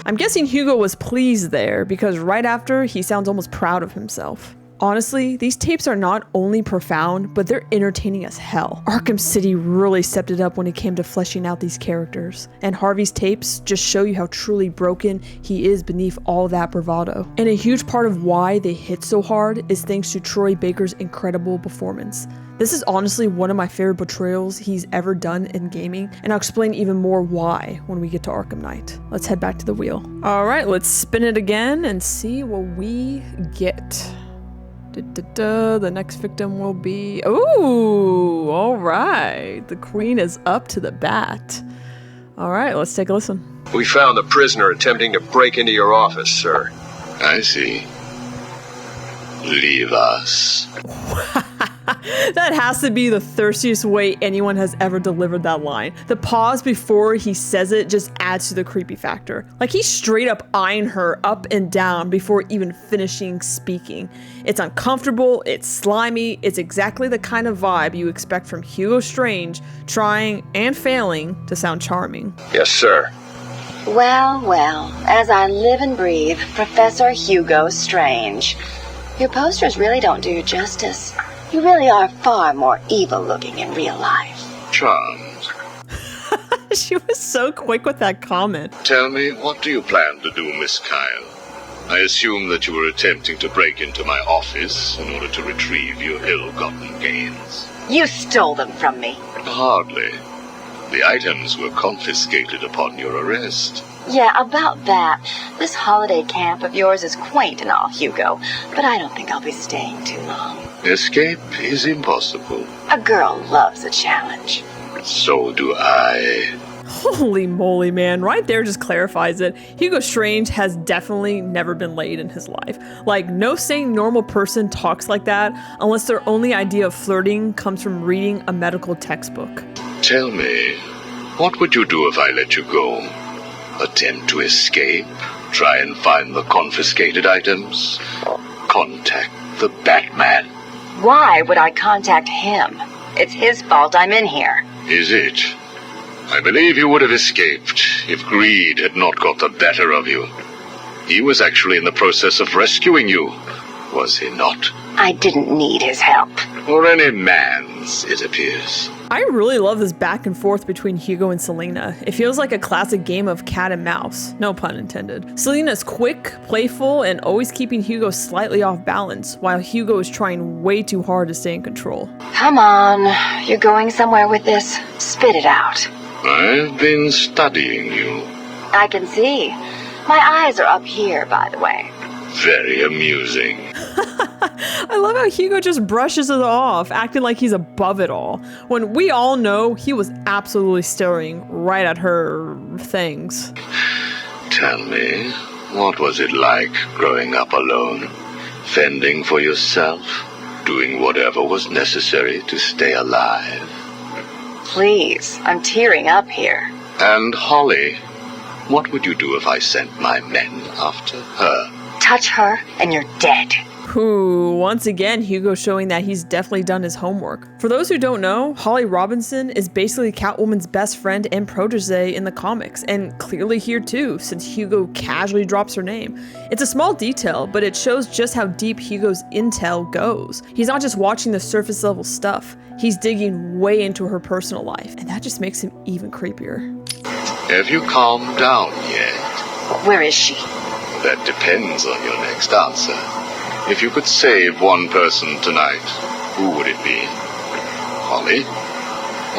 I'm guessing Hugo was pleased there because right after, he sounds almost proud of himself. Honestly, these tapes are not only profound, but they're entertaining as hell. Arkham City really stepped it up when it came to fleshing out these characters. And Harvey's tapes just show you how truly broken he is beneath all that bravado. And a huge part of why they hit so hard is thanks to Troy Baker's incredible performance. This is honestly one of my favorite portrayals he's ever done in gaming, and I'll explain even more why when we get to Arkham Knight. Let's head back to the wheel. Alright, let's spin it again and see what we get. The next victim will be... Ooh, alright. The queen is up to the bat. Alright, let's take a listen. We found the prisoner attempting to break into your office, sir. I see. Leave us. That has to be the thirstiest way anyone has ever delivered that line. The pause before he says it just adds to the creepy factor. Like he's straight up eyeing her up and down before even finishing speaking. It's uncomfortable, it's slimy, it's exactly the kind of vibe you expect from Hugo Strange, trying and failing to sound charming. Yes, sir. Well, well, as I live and breathe, Professor Hugo Strange. Your posters really don't do you justice. You really are far more evil-looking in real life. Charmed. She was so quick with that comment. Tell me, what do you plan to do, Miss Kyle? I assume that you were attempting to break into my office in order to retrieve your ill-gotten gains. You stole them from me. Hardly. The items were confiscated upon your arrest. Yeah, about that. This holiday camp of yours is quaint and all, Hugo, but I don't think I'll be staying too long. Escape is impossible. A girl loves a challenge. So do I. Holy moly, man. Right there just clarifies it. Hugo Strange has definitely never been laid in his life. Like, no sane normal person talks like that unless their only idea of flirting comes from reading a medical textbook. Tell me, what would you do if I let you go? Attempt to escape? Try and find the confiscated items? Contact the Batman? Why would I contact him? It's his fault I'm in here. Is it? I believe you would have escaped if greed had not got the better of you. He was actually in the process of rescuing you, was he not? I didn't need his help. Or any man's, it appears. I really love this back and forth between Hugo and Selina. It feels like a classic game of cat and mouse, no pun intended. Selina's quick, playful, and always keeping Hugo slightly off balance, while Hugo is trying way too hard to stay in control. Come on, you're going somewhere with this. Spit it out. I've been studying you. I can see. My eyes are up here, by the way. Very amusing. I love how Hugo just brushes it off, acting like he's above it all, when we all know he was absolutely staring right at her things. Tell me, what was it like growing up alone? Fending for yourself? Doing whatever was necessary to stay alive? Please, I'm tearing up here. And Holly, what would you do if I sent my men after her? Touch her and you're dead. Who, once again, Hugo showing that he's definitely done his homework. For those who don't know, Holly Robinson is basically Catwoman's best friend and protege in the comics, and clearly here too, since Hugo casually drops her name. It's a small detail, but it shows just how deep Hugo's intel goes. He's not just watching the surface level stuff, he's digging way into her personal life, and that just makes him even creepier. Have you calmed down yet? Where is she? That depends on your next answer. If you could save one person tonight, who would it be? Holly?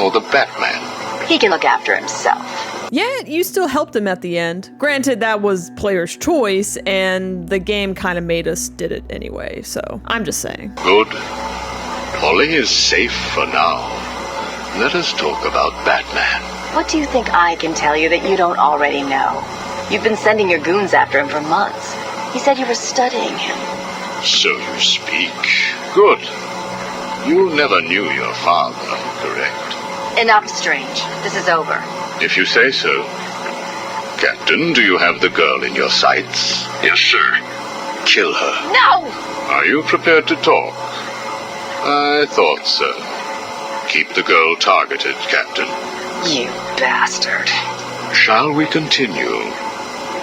Or the Batman? He can look after himself. Yet, you still helped him at the end. Granted, that was player's choice, and the game kind of made us did it anyway, so I'm just saying. Good. Holly is safe for now. Let us talk about Batman. What do you think I can tell you that you don't already know? You've been sending your goons after him for months. He said you were studying him. So you speak. Good. You never knew your father, correct? Enough, Strange. This is over. If you say so. Captain, do you have the girl in your sights? Yes, sir. Kill her. No! Are you prepared to talk? I thought so. Keep the girl targeted, Captain. You bastard. Shall we continue?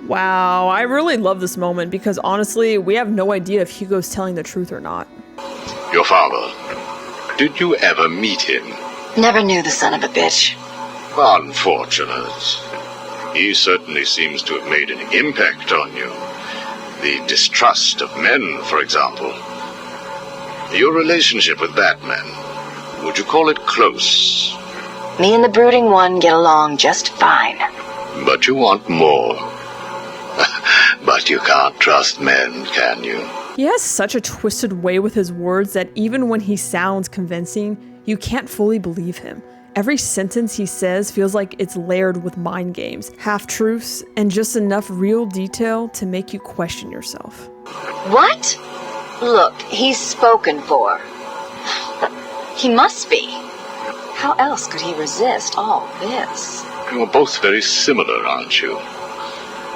Wow, I really love this moment because honestly, we have no idea if Hugo's telling the truth or not. Your father. Did you ever meet him? Never knew the son of a bitch. Unfortunate. He certainly seems to have made an impact on you. The distrust of men, for example. Your relationship with Batman, would you call it close? Me and the Brooding One get along just fine. But you want more. But you can't trust men, can you? He has such a twisted way with his words that even when he sounds convincing, you can't fully believe him. Every sentence he says feels like it's layered with mind games, half-truths, and just enough real detail to make you question yourself. What? Look, he's spoken for. He must be. How else could he resist all this? You're both very similar, aren't you?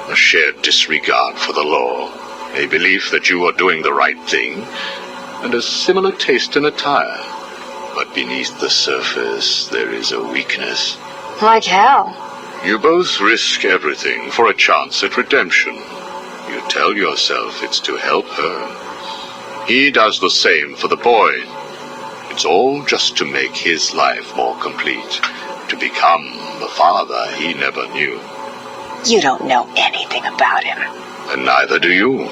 A shared disregard for the law, a belief that you are doing the right thing, and a similar taste in attire. But beneath the surface, there is a weakness. Like how? You both risk everything for a chance at redemption. You tell yourself it's to help her. He does the same for the boy. It's all just to make his life more complete, to become the father he never knew. You don't know anything about him. And neither do you.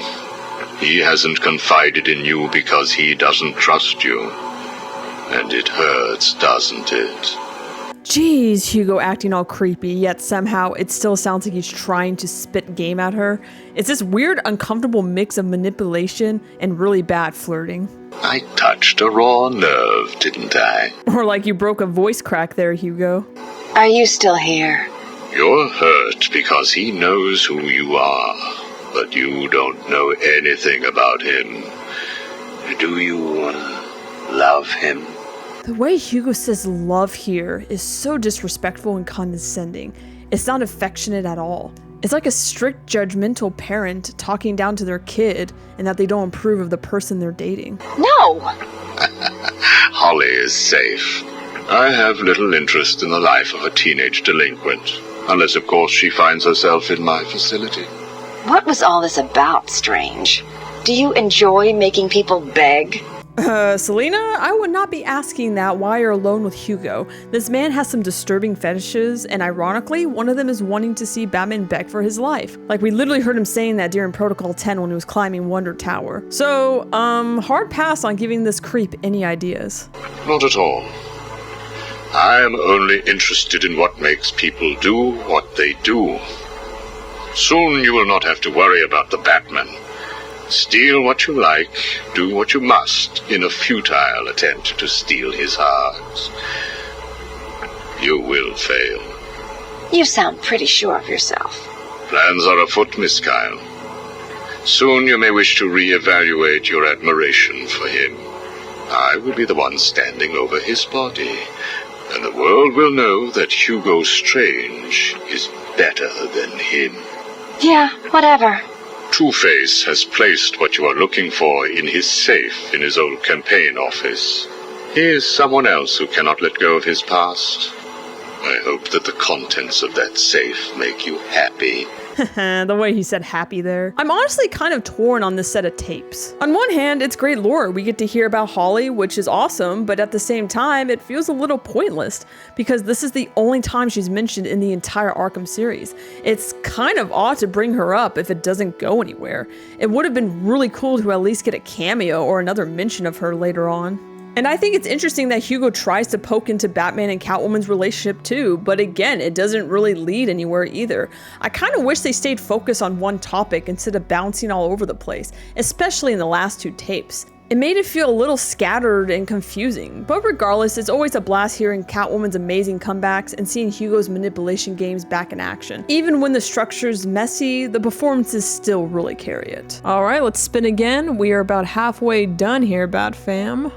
He hasn't confided in you because he doesn't trust you. And it hurts, doesn't it? Jeez, Hugo acting all creepy, yet somehow it still sounds like he's trying to spit game at her. It's this weird, uncomfortable mix of manipulation and really bad flirting. I touched a raw nerve, didn't I? Or like you broke a voice crack there, Hugo. Are you still here? You're hurt because he knows who you are, but you don't know anything about him. Do you love him? The way Hugo says love here is so disrespectful and condescending. It's not affectionate at all. It's like a strict, judgmental parent talking down to their kid and that they don't approve of the person they're dating. No! Holly is safe. I have little interest in the life of a teenage delinquent, unless of course she finds herself in my facility. What was all this about, Strange? Do you enjoy making people beg? Selena, I would not be asking that while you're alone with Hugo. This man has some disturbing fetishes, and ironically, one of them is wanting to see Batman beg for his life. Like, we literally heard him saying that during Protocol 10 when he was climbing Wonder Tower. So, hard pass on giving this creep any ideas. Not at all. I am only interested in what makes people do what they do. Soon you will not have to worry about the Batman. Steal what you like, do what you must, in a futile attempt to steal his heart. You will fail. You sound pretty sure of yourself. Plans are afoot, Miss Kyle. Soon you may wish to re-evaluate your admiration for him. I will be the one standing over his body, and the world will know that Hugo Strange is better than him. Yeah, whatever. Two-Face has placed what you are looking for in his safe in his old campaign office. He is someone else who cannot let go of his past. I hope that the contents of that safe make you happy. The way he said happy there. I'm honestly kind of torn on this set of tapes. On one hand, it's great lore. We get to hear about Holly, which is awesome, but at the same time, it feels a little pointless because this is the only time she's mentioned in the entire Arkham series. It's kind of odd to bring her up if it doesn't go anywhere. It would have been really cool to at least get a cameo or another mention of her later on. And I think it's interesting that Hugo tries to poke into Batman and Catwoman's relationship too, but again, it doesn't really lead anywhere either. I kind of wish they stayed focused on one topic instead of bouncing all over the place, especially in the last two tapes. It made it feel a little scattered and confusing, but regardless, it's always a blast hearing Catwoman's amazing comebacks and seeing Hugo's manipulation games back in action. Even when the structure's messy, the performances still really carry it. Alright, let's spin again. We are about halfway done here, Bat Fam.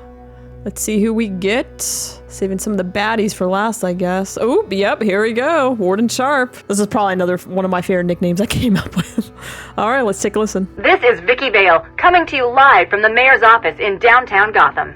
Let's see who we get. Saving some of the baddies for last, I guess. Oh, yep, here we go. Warden Sharp. This is probably another one of my favorite nicknames I came up with. All right, let's take a listen. This is Vicky Vale, coming to you live from the mayor's office in downtown Gotham.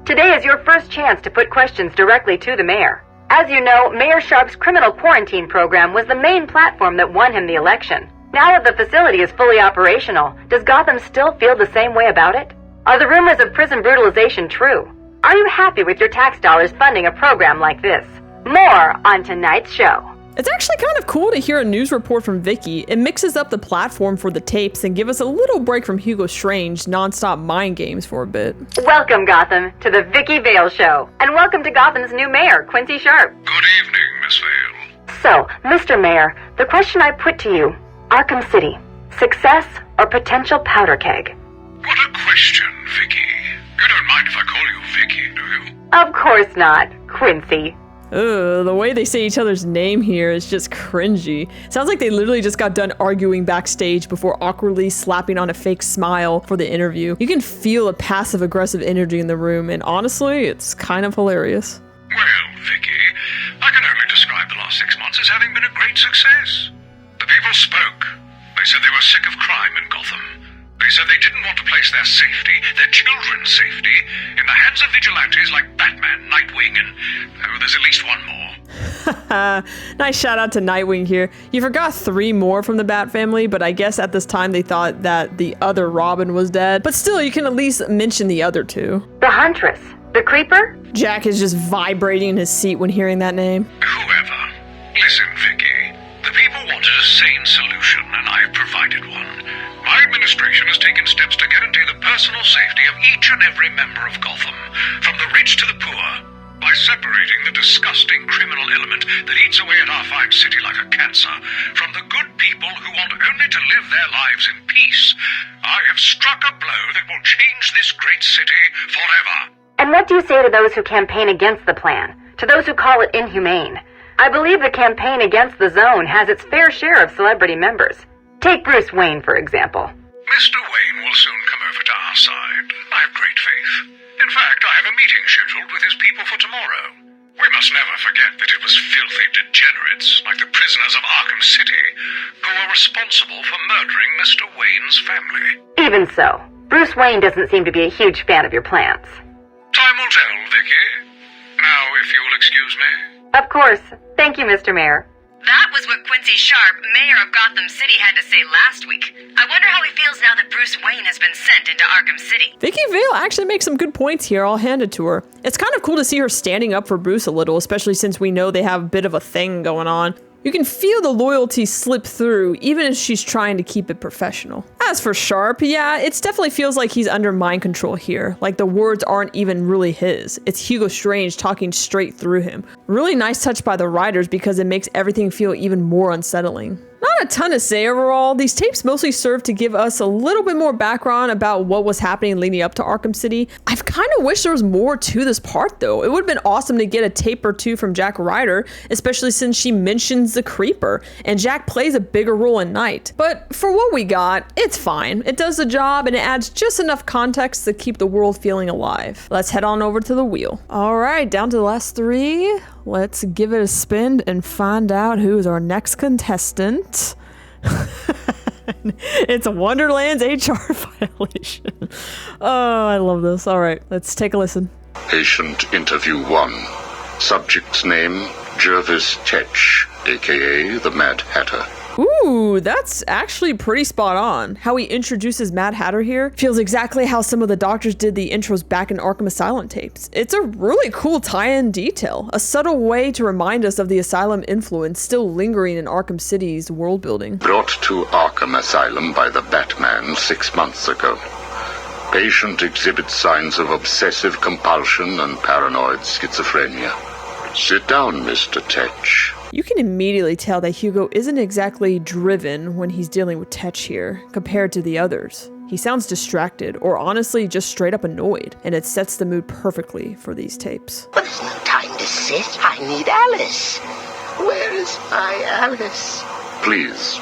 Today is your first chance to put questions directly to the mayor. As you know, Mayor Sharp's criminal quarantine program was the main platform that won him the election. Now that the facility is fully operational, does Gotham still feel the same way about it? Are the rumors of prison brutalization true? Are you happy with your tax dollars funding a program like this? More on tonight's show. It's actually kind of cool to hear a news report from Vicky. It mixes up the platform for the tapes and gives us a little break from Hugo Strange's non-stop mind games for a bit. Welcome, Gotham, to the Vicky Vale Show. And welcome to Gotham's new mayor, Quincy Sharp. Good evening, Miss Vale. So, Mr. Mayor, the question I put to you, Arkham City, success or potential powder keg? What a question, Vicky. You don't mind if I call you Vicky, do you? Of course not, Quincy. The way they say each other's name here is just cringy. Sounds like they literally just got done arguing backstage before awkwardly slapping on a fake smile for the interview. You can feel a passive-aggressive energy in the room, and honestly, it's kind of hilarious. Well, Vicky, I can only describe the last 6 months as having been a great success. The people spoke. They said they were sick of crime in Gotham. They said they didn't want to place their safety, their children's safety, in the hands of vigilantes like Batman, Nightwing, and there's at least one more. Nice shout out to Nightwing here. You forgot 3 more from the Bat family, but I guess at this time they thought that the other Robin was dead. But still, you can at least mention the other 2. The Huntress. The Creeper? Jack is just vibrating in his seat when hearing that name. Whoever. Listen, Vicky. The people wanted a sane solution, and I have provided one. My administration has taken steps to guarantee the personal safety of each and every member of Gotham, from the rich to the poor, by separating the disgusting criminal element that eats away at our fine city like a cancer from the good people who want only to live their lives in peace. I have struck a blow that will change this great city forever. And what do you say to those who campaign against the plan? To those who call it inhumane? I believe the campaign against the Zone has its fair share of celebrity members. Take Bruce Wayne, for example. Mr. Wayne will soon come over to our side. I have great faith. In fact, I have a meeting scheduled with his people for tomorrow. We must never forget that it was filthy degenerates, like the prisoners of Arkham City, who were responsible for murdering Mr. Wayne's family. Even so, Bruce Wayne doesn't seem to be a huge fan of your plans. Time will tell, Vicky. Now, if you will excuse me. Of course. Thank you, Mr. Mayor. That was what Quincy Sharp, mayor of Gotham City, had to say last week. I wonder how he feels now that Bruce Wayne has been sent into Arkham City. Vicky Vale actually makes some good points here, I'll hand it to her. It's kind of cool to see her standing up for Bruce a little, especially since we know they have a bit of a thing going on. You can feel the loyalty slip through, even if she's trying to keep it professional. As for Sharp, yeah, it definitely feels like he's under mind control here. Like the words aren't even really his. It's Hugo Strange talking straight through him. Really nice touch by the writers because it makes everything feel even more unsettling. Not a ton to say overall. These tapes mostly serve to give us a little bit more background about what was happening leading up to Arkham City. I've kind of wished there was more to this part though. It would have been awesome to get a tape or 2 from Jack Ryder, especially since she mentions the Creeper, and Jack plays a bigger role in Night. But for what we got, it's fine. It does the job and it adds just enough context to keep the world feeling alive. Let's head on over to the wheel. All right, down to the last 3. Let's give it a spin and find out who is our next contestant. It's Wonderland's HR violation. Oh, I love this. All right, let's take a listen. Patient interview 1. Subject's name, Jervis Tetch, aka the Mad Hatter. Ooh, that's actually pretty spot on. How he introduces Mad Hatter here feels exactly how some of the doctors did the intros back in Arkham Asylum tapes. It's a really cool tie-in detail, a subtle way to remind us of the Asylum influence still lingering in Arkham City's world building. Brought to Arkham Asylum by the Batman 6 months ago. Patient exhibits signs of obsessive compulsion and paranoid schizophrenia. Sit down, Mr. Tetch. You can immediately tell that Hugo isn't exactly driven when he's dealing with Tetch here, compared to the others. He sounds distracted, or honestly just straight up annoyed, and it sets the mood perfectly for these tapes. But there's no time to sit. I need Alice. Where is my Alice? Please.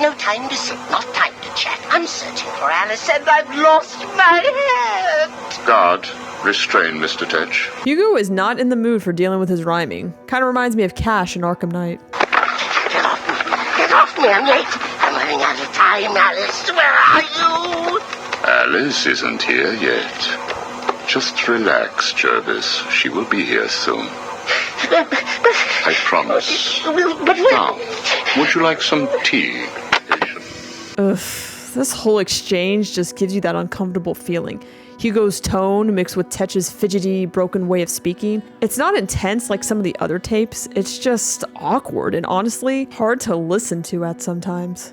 No time to sit, not time to chat. I'm searching for Alice and I've lost my head. Guard, Restrain, Mr. Tetch. Hugo is not in the mood for dealing with his rhyming. Kinda reminds me of Cash in Arkham Knight. Get off me, I'm late. I'm running out of time, Alice. Where are you? Alice isn't here yet. Just relax, Jervis. She will be here soon. I promise. Now, would you like some tea? Ugh, this whole exchange just gives you that uncomfortable feeling. Hugo's tone mixed with Tetch's fidgety, broken way of speaking. It's not intense like some of the other tapes. It's just awkward and honestly hard to listen to at sometimes.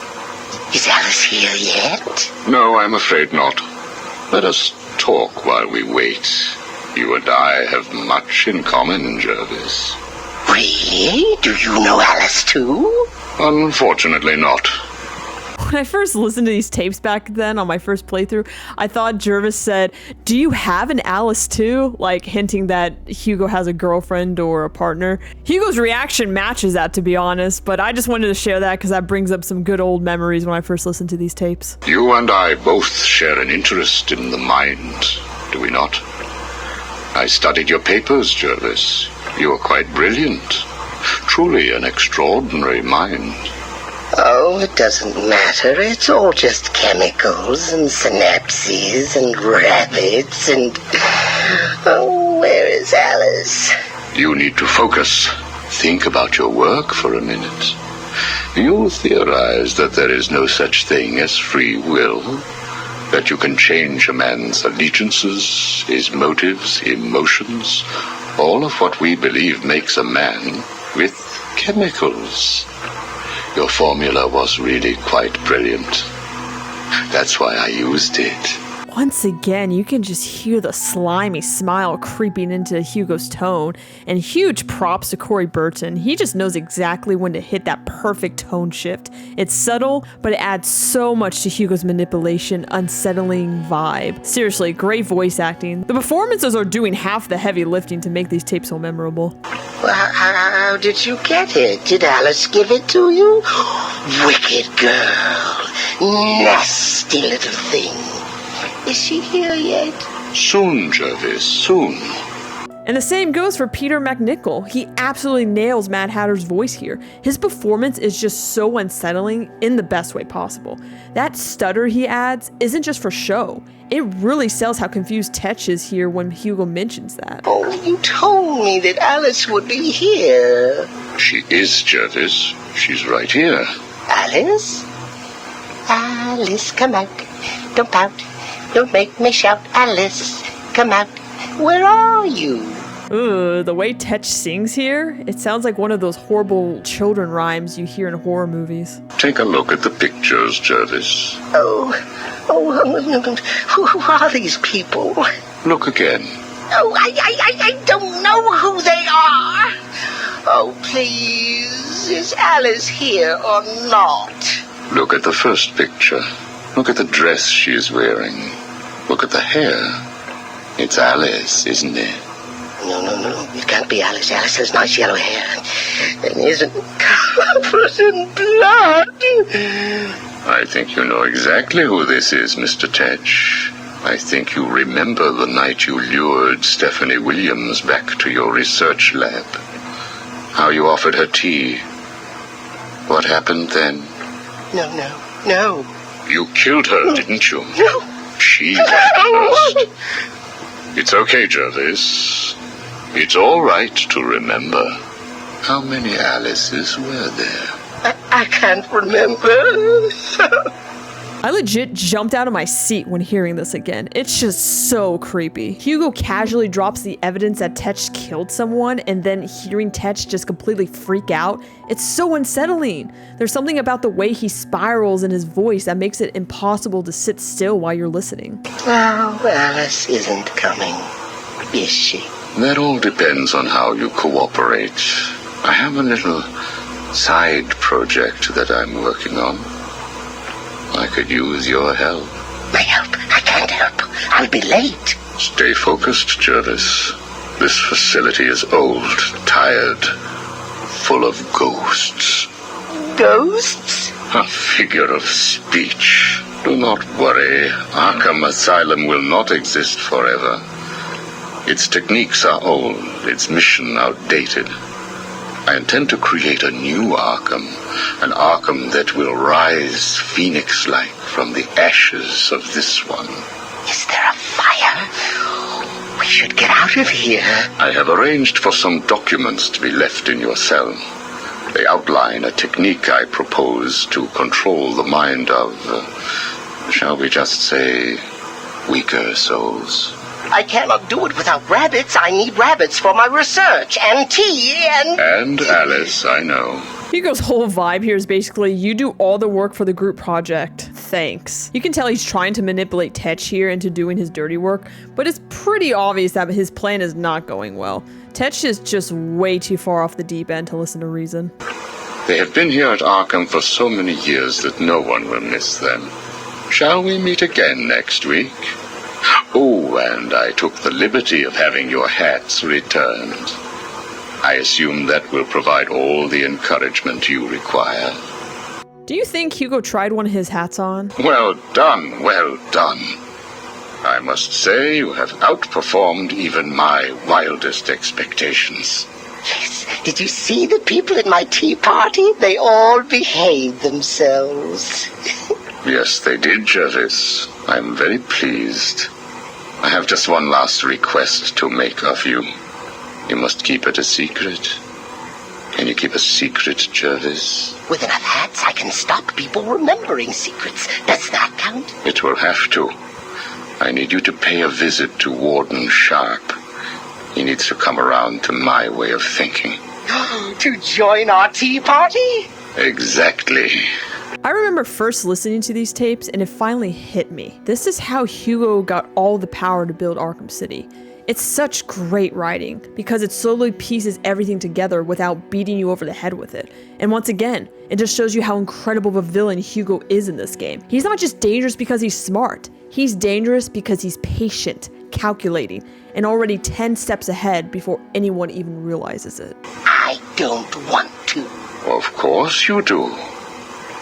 Is Alice here yet? No, I'm afraid not. Let us talk while we wait. You and I have much in common, Jervis. Really? Do you know Alice too? Unfortunately not. When I first listened to these tapes back then on my first playthrough, I thought Jervis said, "Do you have an Alice too?" Like hinting that Hugo has a girlfriend or a partner. Hugo's reaction matches that, to be honest, but I just wanted to share that because that brings up some good old memories when I first listened to these tapes. You and I both share an interest in the mind, do we not? I studied your papers, Jervis. You are quite brilliant. Truly an extraordinary mind. Oh, it doesn't matter. It's all just chemicals and synapses and rabbits and... Oh, where is Alice? You need to focus. Think about your work for a minute. You theorize that there is no such thing as free will, that you can change a man's allegiances, his motives, emotions, all of what we believe makes a man with chemicals. Your formula was really quite brilliant. That's why I used it. Once again, you can just hear the slimy smile creeping into Hugo's tone, and huge props to Corey Burton. He just knows exactly when to hit that perfect tone shift. It's subtle, but it adds so much to Hugo's manipulation, unsettling vibe. Seriously, great voice acting. The performances are doing half the heavy lifting to make these tapes so memorable. Well, how did you get it? Did Alice give it to you? Wicked girl. Nasty little thing. Is she here yet? Soon, Jervis, soon. And the same goes for Peter MacNicol. He absolutely nails Mad Hatter's voice here. His performance is just so unsettling in the best way possible. That stutter he adds isn't just for show. It really sells how confused Tetch is here when Hugo mentions that. Oh, you told me that Alice would be here. She is, Jervis. She's right here. Alice? Alice, come out. Don't pout. Don't make me shout. Alice, come out. Where are you? Ugh, the way Tetch sings here, it sounds like one of those horrible children rhymes you hear in horror movies. Take a look at the pictures, Jervis. Who are these people? Look again. Oh, I don't know who they are. Oh, please, is Alice here or not? Look at the first picture. Look at the dress she is wearing. Look at the hair. It's Alice, isn't it? No. It can't be Alice. Alice has nice yellow hair and isn't covered in blood. I think you know exactly who this is, Mr. Tetch. I think you remember the night you lured Stephanie Williams back to your research lab. How you offered her tea. What happened then? No. You killed her, didn't you? No. She went first. It's okay, Jervis. It's all right to remember. How many Alices were there? I can't remember. I legit jumped out of my seat when hearing this again. It's just so creepy. Hugo casually drops the evidence that Tetch killed someone, and then hearing Tetch just completely freak out, it's so unsettling. There's something about the way he spirals in his voice that makes it impossible to sit still while you're listening. Oh, Alice isn't coming, is she? That all depends on how you cooperate. I have a little side project that I'm working on. I could use your help. My help? I can't help. I'll be late. Stay focused, Jervis. This facility is old, tired, full of ghosts. Ghosts? A figure of speech. Do not worry. Arkham Asylum will not exist forever. Its techniques are old, its mission outdated. I intend to create a new Arkham, an Arkham that will rise phoenix-like from the ashes of this one. Is there a fire? We should get out of here. I have arranged for some documents to be left in your cell. They outline a technique I propose to control the mind of, shall we just say, weaker souls. I cannot do it without rabbits. I need rabbits for my research, and tea, and... And Alice, I know. Hugo's whole vibe here is basically, you do all the work for the group project. Thanks. You can tell he's trying to manipulate Tetch here into doing his dirty work, but it's pretty obvious that his plan is not going well. Tetch is just way too far off the deep end to listen to reason. They have been here at Arkham for so many years that no one will miss them. Shall we meet again next week? Oh, and I took the liberty of having your hats returned. I assume that will provide all the encouragement you require. Do you think Hugo tried one of his hats on? Well done, well done. I must say you have outperformed even my wildest expectations. Yes, did you see the people at my tea party? They all behaved themselves. Yes, they did, Jervis. I'm very pleased. I have just one last request to make of you. You must keep it a secret. Can you keep a secret, Jervis? With enough hats, I can stop people remembering secrets. Does that count? It will have to. I need you to pay a visit to Warden Sharp. He needs to come around to my way of thinking. To join our tea party? Exactly. I remember first listening to these tapes and it finally hit me. This is how Hugo got all the power to build Arkham City. It's such great writing because it slowly pieces everything together without beating you over the head with it. And once again, it just shows you how incredible of a villain Hugo is in this game. He's not just dangerous because he's smart. He's dangerous because he's patient, calculating, and already 10 steps ahead before anyone even realizes it. I don't want to. Of course you do.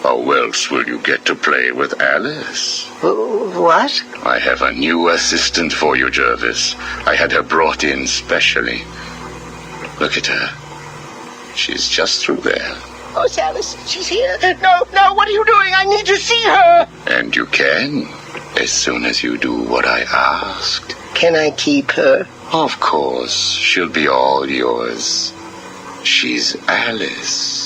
How else will you get to play with Alice? What? I have a new assistant for you, Jervis. I had her brought in specially. Look at her. She's just through there. Oh, it's Alice. She's here. No, what are you doing? I need to see her. And you can, as soon as you do what I asked. Can I keep her? Of course. She'll be all yours. She's Alice.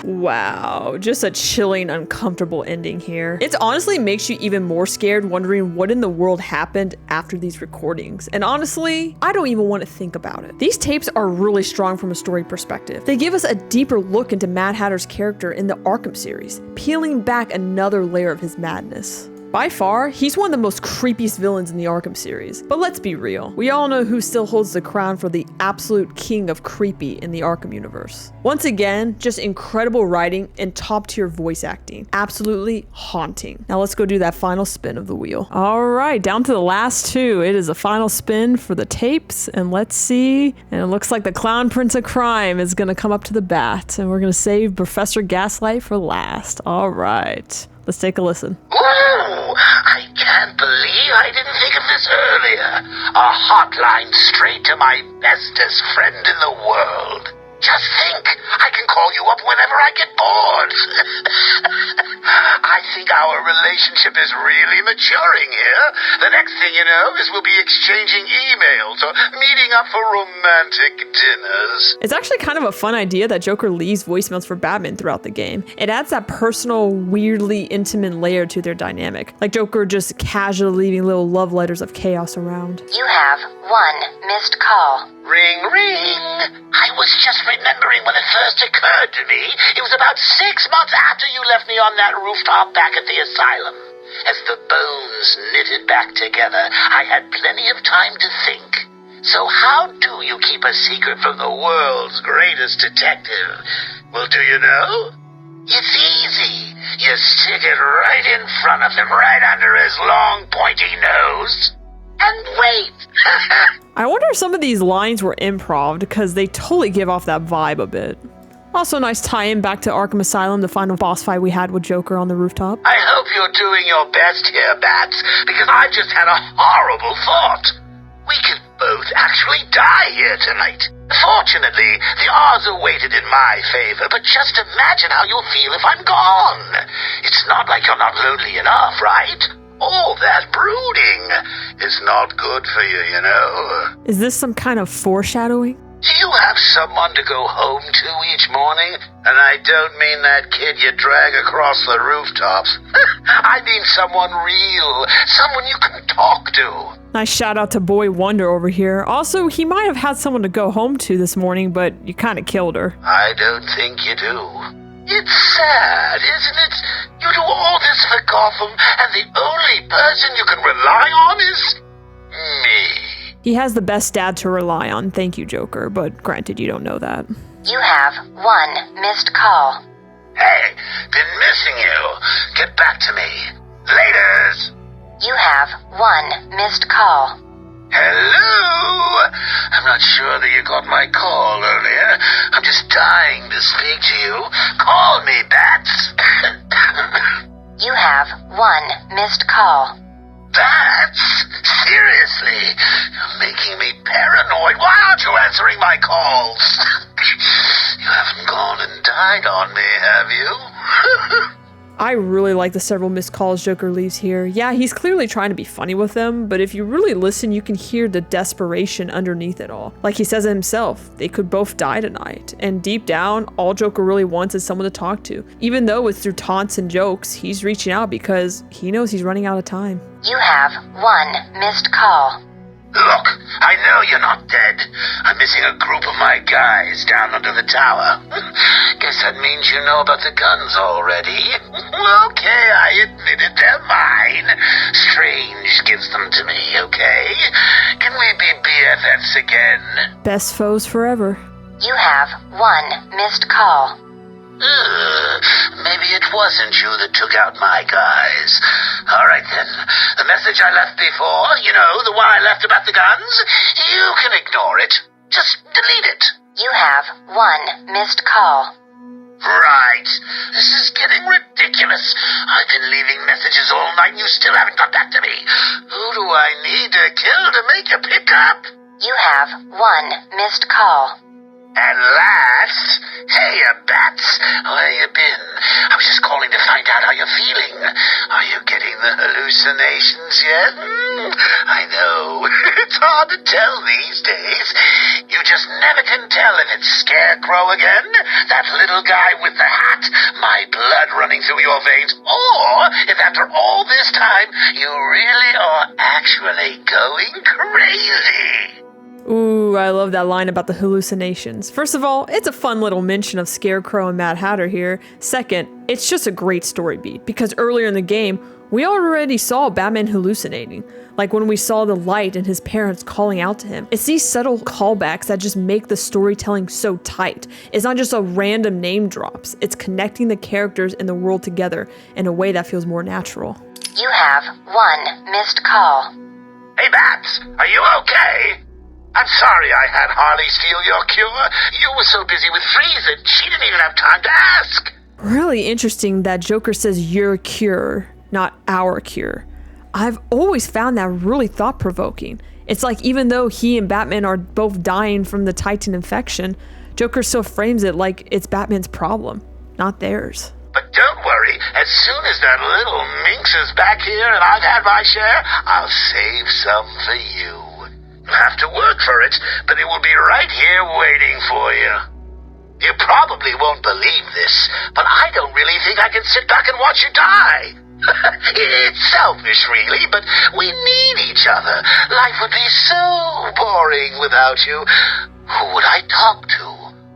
Wow, just a chilling, uncomfortable ending here. It honestly makes you even more scared wondering what in the world happened after these recordings. And honestly, I don't even want to think about it. These tapes are really strong from a story perspective. They give us a deeper look into Mad Hatter's character in the Arkham series, peeling back another layer of his madness. By far, he's one of the most creepiest villains in the Arkham series. But let's be real, we all know who still holds the crown for the absolute king of creepy in the Arkham universe. Once again, just incredible writing and top-tier voice acting. Absolutely haunting. Now let's go do that final spin of the wheel. All right, down to the last two. It is a final spin for the tapes, and let's see. And it looks like the Clown Prince of Crime is gonna come up to the bat, and we're gonna save Professor Gaslight for last. All right. Let's take a listen. Ooh, I can't believe I didn't think of this earlier. A hotline straight to my bestest friend in the world. Just think, I can call you up whenever I get bored. I think our relationship is really maturing here. The next thing you know is we'll be exchanging emails or meeting up for romantic dinners. It's actually kind of a fun idea that Joker leaves voicemails for Batman throughout the game. It adds that personal, weirdly intimate layer to their dynamic. Like Joker just casually leaving little love letters of chaos around. You have one missed call. Ring, ring. I was just remembering when it first occurred to me. It was about 6 months after you left me on that rooftop back at the asylum. As the bones knitted back together, I had plenty of time to think. So how do you keep a secret from the world's greatest detective? Well, do you know? It's easy. You stick it right in front of him, right under his long, pointy nose. And wait. I wonder if some of these lines were improv because they totally give off that vibe a bit. Also a nice tie-in back to Arkham Asylum, the final boss fight we had with Joker on the rooftop. I hope you're doing your best here, Bats, because I've just had a horrible thought. We could both actually die here tonight. Fortunately, the odds are weighted in my favor, but just imagine how you'll feel if I'm gone. It's not like you're not lonely enough, right? All that brooding is not good for you, you know. Is this some kind of foreshadowing? Do you have someone to go home to each morning? And I don't mean that kid you drag across the rooftops. I mean someone real, someone you can talk to. Nice shout out to Boy Wonder over here. Also, he might have had someone to go home to this morning, but you kind of killed her. I don't think you do. It's sad, isn't it? You do all this for Gotham, and the only person you can rely on is me. He has the best dad to rely on. Thank you, Joker, but granted, you don't know that. You have 1 missed call. Hey, been missing you. Get back to me. Laters. You have 1 missed call. Hello? I'm not sure that you got my call earlier. I'm just dying to speak to you. Call me, Bats. You have 1 missed call. Bats? Seriously? You're making me paranoid. Why aren't you answering my calls? You haven't gone and died on me, have you? I really like the several missed calls Joker leaves here. Yeah, he's clearly trying to be funny with them, but if you really listen, you can hear the desperation underneath it all. Like he says it himself, they could both die tonight. And deep down, all Joker really wants is someone to talk to. Even though it's through taunts and jokes, he's reaching out because he knows he's running out of time. You have 1 missed call. Look, I know you're not dead. I'm missing a group of my guys down under the tower. Guess that means you know about the guns already. Okay, I admit it, they're mine. Strange gives them to me, okay? Can we be BFFs again? Best foes forever. You have 1 missed call. Maybe it wasn't you that took out my guys. All right, then. The message I left before, you know, the one I left about the guns, you can ignore it. Just delete it. You have 1 missed call. Right. This is getting ridiculous. I've been leaving messages all night and you still haven't got back to me. Who do I need to kill to make a pickup? You have 1 missed call. At last? Hey, Bats, where you been? I was just calling to find out how you're feeling. Are you getting the hallucinations yet? I know. It's hard to tell these days. You just never can tell if it's Scarecrow again, that little guy with the hat, my blood running through your veins, or if after all this time, you really are actually going crazy. Ooh, I love that line about the hallucinations. First of all, it's a fun little mention of Scarecrow and Mad Hatter here. Second, it's just a great story beat, because earlier in the game, we already saw Batman hallucinating. Like when we saw the light and his parents calling out to him. It's these subtle callbacks that just make the storytelling so tight. It's not just a random name drops. It's connecting the characters and the world together in a way that feels more natural. You have 1 missed call. Hey, Bats, are you okay? I'm sorry I had Harley steal your cure. You were so busy with Freeze that she didn't even have time to ask. Really interesting that Joker says your cure, not our cure. I've always found that really thought-provoking. It's like even though he and Batman are both dying from the Titan infection, Joker still frames it like it's Batman's problem, not theirs. But don't worry, as soon as that little minx is back here and I've had my share, I'll save some for you. You'll have to work for it, but it will be right here waiting for you. You probably won't believe this, but I don't really think I can sit back and watch you die. It's selfish, really, but we need each other. Life would be so boring without you. Who would I talk to?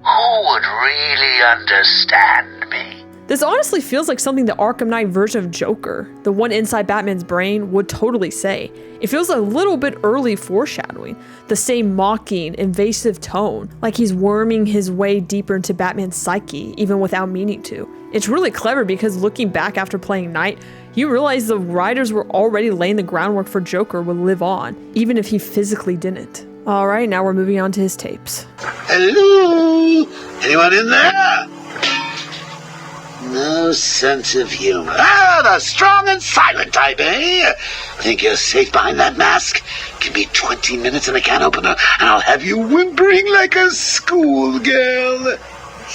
Who would really understand me? This honestly feels like something the Arkham Knight version of Joker, the one inside Batman's brain, would totally say. It feels a little bit early foreshadowing. The same mocking, invasive tone, like he's worming his way deeper into Batman's psyche, even without meaning to. It's really clever because looking back after playing Knight, you realize the writers were already laying the groundwork for Joker would live on, even if he physically didn't. Alright, now we're moving on to his tapes. Hello? Anyone in there? No sense of humor. Ah, the strong and silent type, eh? Think you're safe behind that mask? Give me 20 minutes and a can opener, and I'll have you whimpering like a schoolgirl.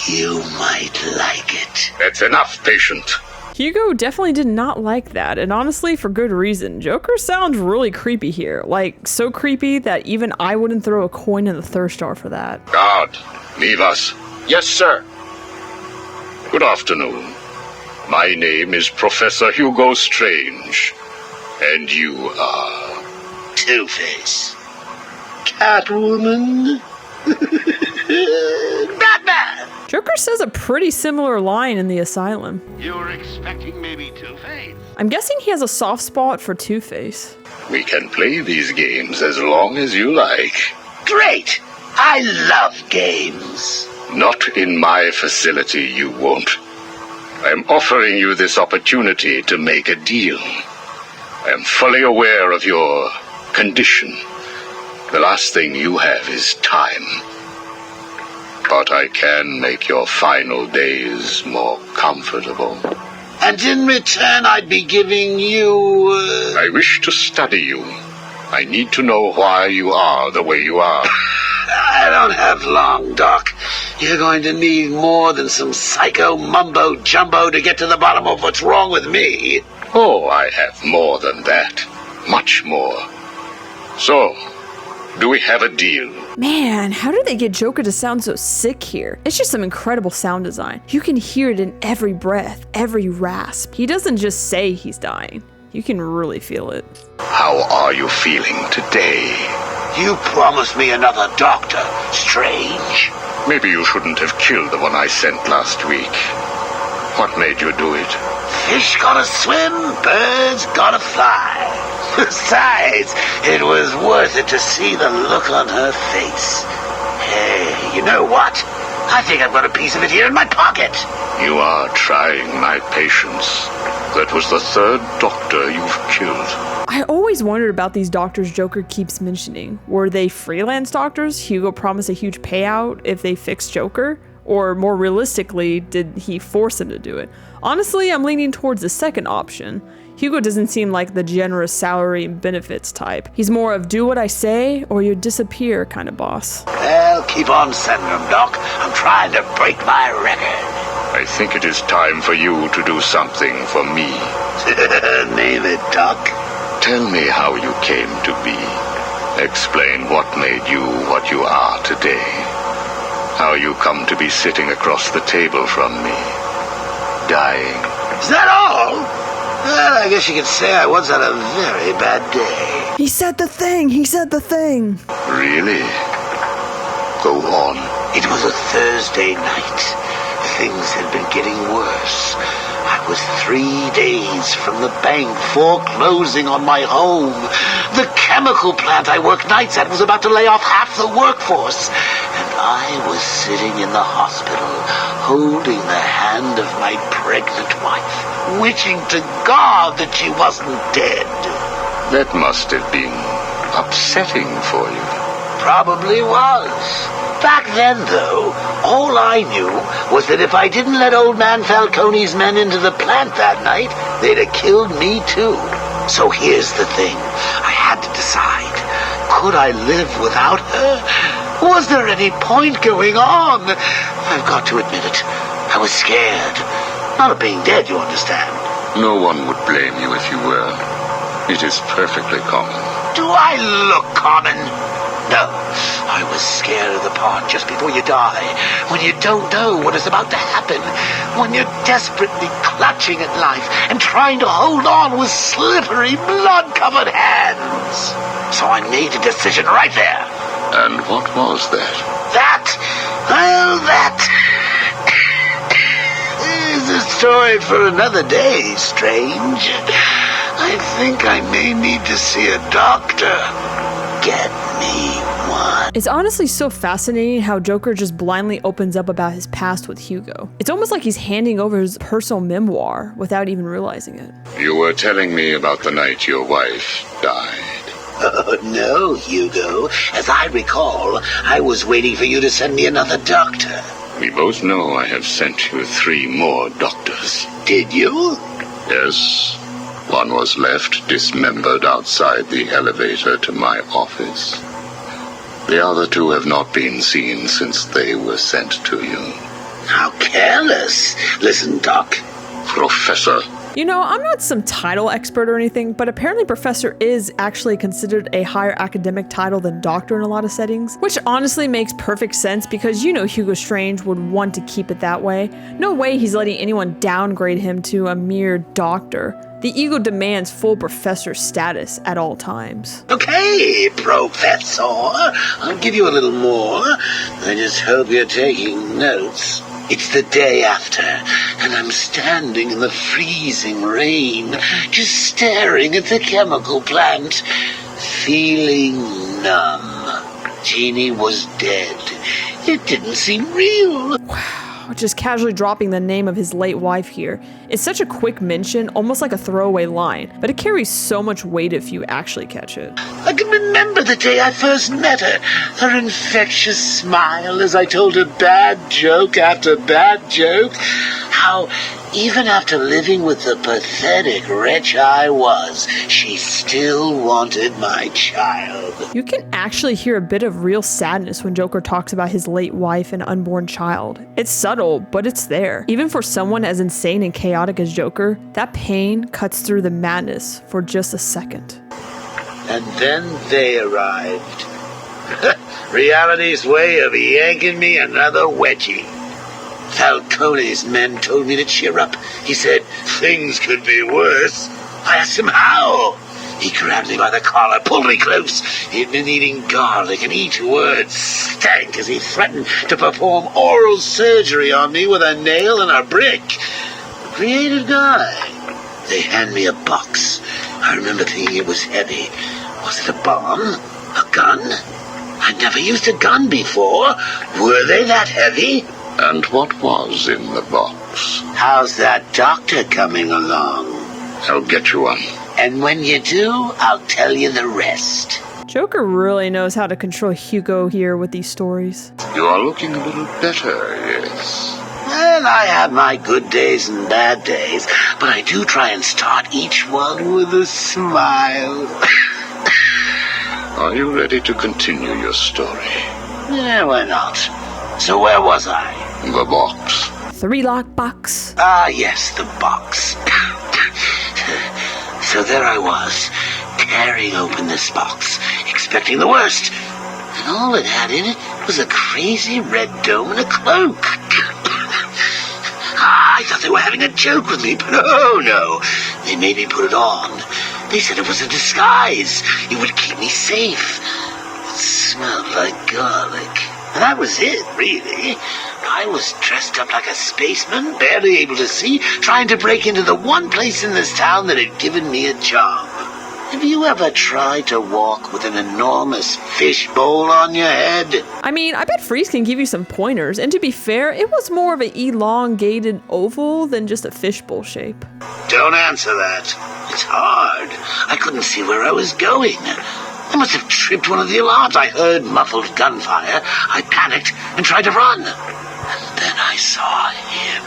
You might like it. That's enough, patient. Hugo definitely did not like that, and honestly, for good reason. Joker sounds really creepy here. Like, so creepy that even I wouldn't throw a coin in the thirst jar for that. Guard, leave us. Yes, sir. Good afternoon. My name is Professor Hugo Strange. And you are... Two-Face. Catwoman. Batman. Joker says a pretty similar line in the asylum. You were expecting maybe Two-Face? I'm guessing he has a soft spot for Two-Face. We can play these games as long as you like. Great! I love games. Not in my facility, you won't. I'm offering you this opportunity to make a deal. I am fully aware of your condition. The last thing you have is time. But I can make your final days more comfortable. And in return, I'd be giving you... I wish to study you. I need to know why you are the way you are. I don't have long, Doc. You're going to need more than some psycho mumbo-jumbo to get to the bottom of what's wrong with me. Oh, I have more than that. Much more. So, do we have a deal? Man, how did they get Joker to sound so sick here? It's just some incredible sound design. You can hear it in every breath, every rasp. He doesn't just say he's dying. You can really feel it. How are you feeling today? You promised me another doctor, Strange. Maybe you shouldn't have killed the one I sent last week. What made you do it? Fish gotta swim, birds gotta fly. Besides, it was worth it to see the look on her face. Hey, you know what? I think I've got a piece of it here in my pocket. You are trying my patience. That was the third doctor you've killed. I always wondered about these doctors Joker keeps mentioning. Were they freelance doctors? Hugo promised a huge payout if they fixed Joker? Or more realistically, did he force him to do it? Honestly, I'm leaning towards the second option. Hugo doesn't seem like the generous salary and benefits type. He's more of do what I say or you disappear kind of boss. Well, keep on sending them, Doc. I'm trying to break my record. I think it is time for you to do something for me. Name it, Doc. Tell me how you came to be. Explain what made you what you are today. How you come to be sitting across the table from me. Dying. Is that all? Well, I guess you could say I once had a very bad day. He said the thing! He said the thing! Really? Go on. It was a Thursday night. Things had been getting worse. I was 3 days from the bank foreclosing on my home. The chemical plant I worked nights at was about to lay off half the workforce. And I was sitting in the hospital, holding the hand of my pregnant wife, wishing to God that she wasn't dead. That must have been upsetting for you. Probably was. Back then, though, all I knew was that if I didn't let old man Falcone's men into the plant that night, they'd have killed me too. So here's the thing. I had to decide. Could I live without her? Was there any point going on? I've got to admit it. I was scared. Not of being dead, you understand. No one would blame you if you were. It is perfectly common. Do I look common? No, I was scared of the part just before you die, when you don't know what is about to happen, when you're desperately clutching at life and trying to hold on with slippery, blood-covered hands. So I made a decision right there. And what was that? That is a story for another day, Strange. I think I may need to see a doctor. Get me one. It's honestly so fascinating how Joker just blindly opens up about his past with Hugo. It's almost like he's handing over his personal memoir without even realizing it. You were telling me about the night your wife died. Oh, no, Hugo. As I recall, I was waiting for you to send me another doctor. We both know I have sent you 3 more doctors. Did you? Yes. One was left dismembered outside the elevator to my office. The other two have not been seen since they were sent to you. How careless. Listen, Doc. Professor. You know, I'm not some title expert or anything, but apparently Professor is actually considered a higher academic title than Doctor in a lot of settings, which honestly makes perfect sense because you know Hugo Strange would want to keep it that way. No way he's letting anyone downgrade him to a mere Doctor. The ego demands full Professor status at all times. Okay, Professor. I'll give you a little more. I just hope you're taking notes. It's the day after, and I'm standing in the freezing rain, just staring at the chemical plant, feeling numb. Jeannie was dead. It didn't seem real. Wow. Just casually dropping the name of his late wife here. It's such a quick mention, almost like a throwaway line, but it carries so much weight if you actually catch it. I can remember the day I first met her. Her infectious smile as I told her bad joke after bad joke. How, even after living with the pathetic wretch I was, she still wanted my child. You can actually hear a bit of real sadness when Joker talks about his late wife and unborn child. It's subtle, but it's there. Even for someone as insane and chaotic as Joker, that pain cuts through the madness for just a second. And then they arrived. Reality's way of yanking me another wedgie. Falcone's men told me to cheer up. He said, things could be worse. I asked him how. He grabbed me by the collar, pulled me close. He'd been eating garlic, and each word stank as he threatened to perform oral surgery on me with a nail and a brick. Creative guy. They hand me a box. I remember thinking it was heavy. Was it a bomb? A gun? I'd never used a gun before. Were they that heavy? And what was in the box? How's that doctor coming along? I'll get you one. And when you do, I'll tell you the rest. Joker really knows how to control Hugo here with these stories. You are looking a little better, yes. Well, I have my good days and bad days, but I do try and start each one with a smile. Are you ready to continue your story? Yeah, why not? So where was I? The box. 3-lock box. Ah, yes, the box. So there I was, tearing open this box, expecting the worst. And all it had in it was a crazy red dome and a cloak. I thought they were having a joke with me, but no. They made me put it on. They said it was a disguise. It would keep me safe. It smelled like garlic. And that was it, really. I was dressed up like a spaceman, barely able to see, trying to break into the one place in this town that had given me a job. Have you ever tried to walk with an enormous fishbowl on your head? I mean, I bet Freeze can give you some pointers, and to be fair, it was more of an elongated oval than just a fishbowl shape. Don't answer that. It's hard. I couldn't see where I was going. I must have tripped one of the alarms. I heard muffled gunfire. I panicked and tried to run. And then I saw him.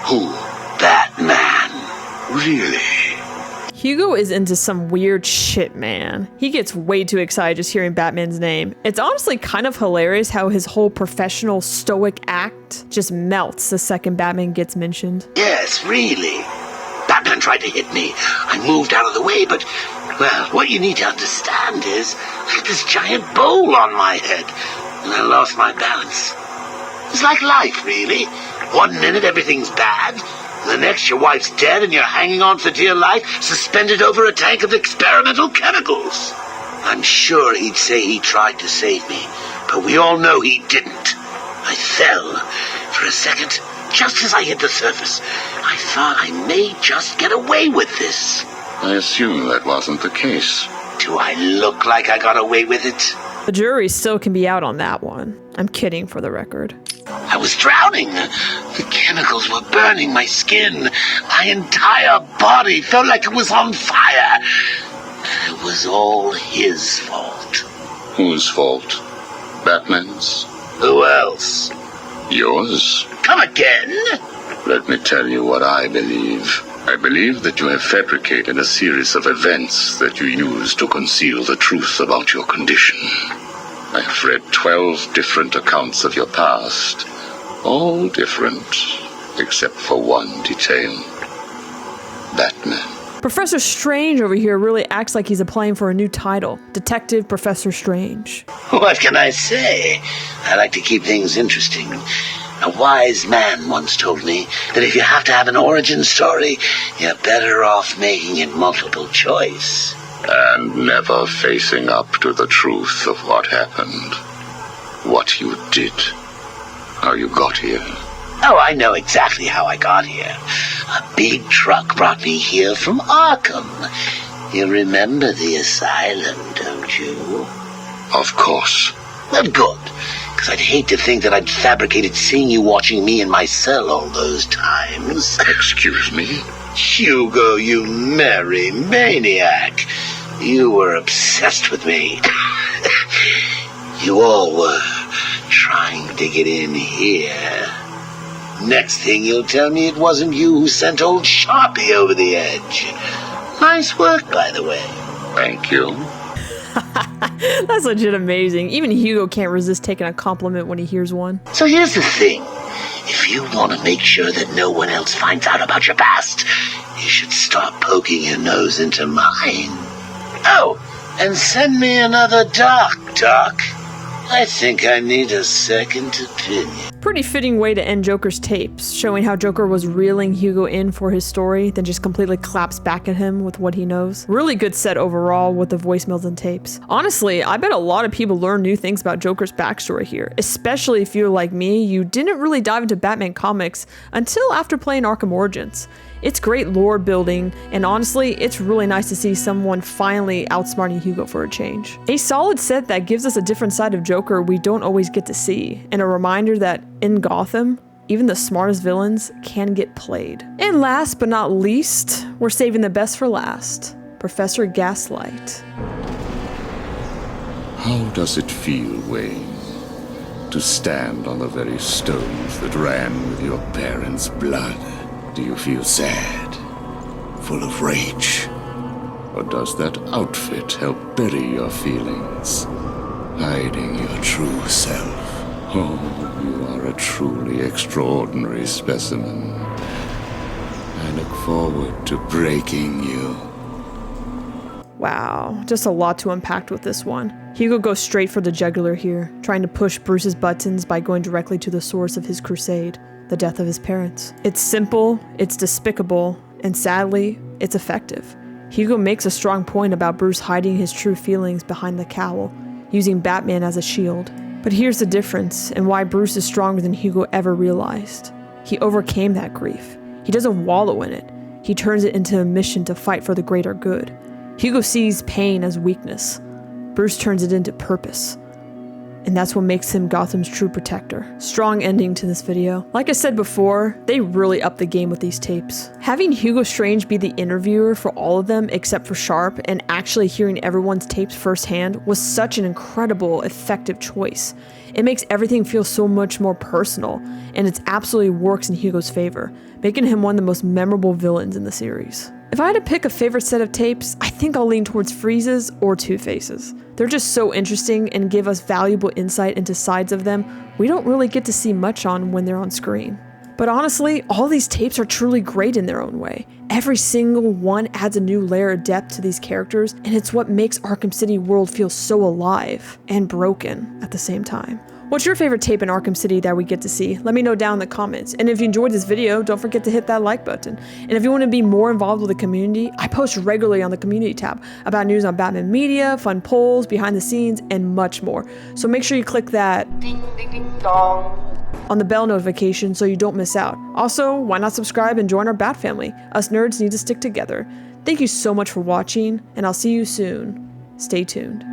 Who? Batman. Really? Hugo is into some weird shit, man. He gets way too excited just hearing Batman's name. It's honestly kind of hilarious how his whole professional stoic act just melts the second Batman gets mentioned. Yes, really. Batman tried to hit me. I moved out of the way, but, well, what you need to understand is I had this giant bowl on my head, and I lost my balance. It's like life, really. 1 minute everything's bad, the next your wife's dead and you're hanging on for dear life, suspended over a tank of experimental chemicals. I'm sure he'd say he tried to save me, but we all know he didn't. I fell. For a second, just as I hit the surface, I thought I may just get away with this. I assume that wasn't the case. Do I look like I got away with it? The jury still can be out on that one. I'm kidding, for the record. I was drowning. The chemicals were burning my skin. My entire body felt like it was on fire. And it was all his fault. Whose fault? Batman's? Who else? Yours? Come again? Let me tell you what I believe. I believe that you have fabricated a series of events that you use to conceal the truth about your condition. I have read 12 different accounts of your past, all different, except for one detail. Batman. Professor Strange over here really acts like he's applying for a new title. Detective Professor Strange. What can I say? I like to keep things interesting. A wise man once told me that if you have to have an origin story, you're better off making it multiple choice. And never facing up to the truth of what happened. What you did. How you got here. Oh, I know exactly how I got here. A big truck brought me here from Arkham. You remember the asylum, don't you? Of course. Well, good. Because I'd hate to think that I'd fabricated seeing you watching me in my cell all those times. Excuse me? Hugo, you merry maniac. You were obsessed with me. You all were trying to get in here. Next thing you'll tell me it wasn't you who sent old Sharpie over the edge. Nice work, by the way. Thank you. That's legit amazing. Even Hugo can't resist taking a compliment when he hears one. So here's the thing. If you want to make sure that no one else finds out about your past, you should start poking your nose into mine. Oh, and send me another doc. I think I need a second opinion. Pretty fitting way to end Joker's tapes, showing how Joker was reeling Hugo in for his story, then just completely claps back at him with what he knows. Really good set overall with the voicemails and tapes. Honestly, I bet a lot of people learn new things about Joker's backstory here, especially if you're like me, you didn't really dive into Batman comics until after playing Arkham Origins. It's great lore building, and honestly, it's really nice to see someone finally outsmarting Hugo for a change. A solid set that gives us a different side of Joker we don't always get to see, and a reminder that in Gotham, even the smartest villains can get played. And last but not least, we're saving the best for last, Professor Gaslight. How does it feel, Wayne, to stand on the very stones that ran with your parents' blood? Do you feel sad, full of rage? Or does that outfit help bury your feelings, hiding your true self? Oh, you are a truly extraordinary specimen. I look forward to breaking you. Wow, just a lot to unpack with this one. Hugo goes straight for the jugular here, trying to push Bruce's buttons by going directly to the source of his crusade. The death of his parents. It's simple, it's despicable, and sadly, it's effective. Hugo makes a strong point about Bruce hiding his true feelings behind the cowl, using Batman as a shield. But here's the difference, and why Bruce is stronger than Hugo ever realized. He overcame that grief. He doesn't wallow in it. He turns it into a mission to fight for the greater good. Hugo sees pain as weakness. Bruce turns it into purpose. And that's what makes him Gotham's true protector. Strong ending to this video. Like I said before, they really upped the game with these tapes. Having Hugo Strange be the interviewer for all of them except for Sharp and actually hearing everyone's tapes firsthand was such an incredible, effective choice. It makes everything feel so much more personal, and it absolutely works in Hugo's favor, making him one of the most memorable villains in the series. If I had to pick a favorite set of tapes, I think I'll lean towards Freeze's or Two-Face's. They're just so interesting and give us valuable insight into sides of them we don't really get to see much on when they're on screen. But honestly, all these tapes are truly great in their own way. Every single one adds a new layer of depth to these characters, and it's what makes Arkham City world feel so alive and broken at the same time. What's your favorite tape in Arkham City that we get to see? Let me know down in the comments. And if you enjoyed this video, don't forget to hit that like button. And if you want to be more involved with the community, I post regularly on the community tab about news on Batman media, fun polls, behind the scenes, and much more. So make sure you click that ding ding ding dong on the bell notification so you don't miss out. Also, why not subscribe and join our Bat family? Us nerds need to stick together. Thank you so much for watching, and I'll see you soon. Stay tuned.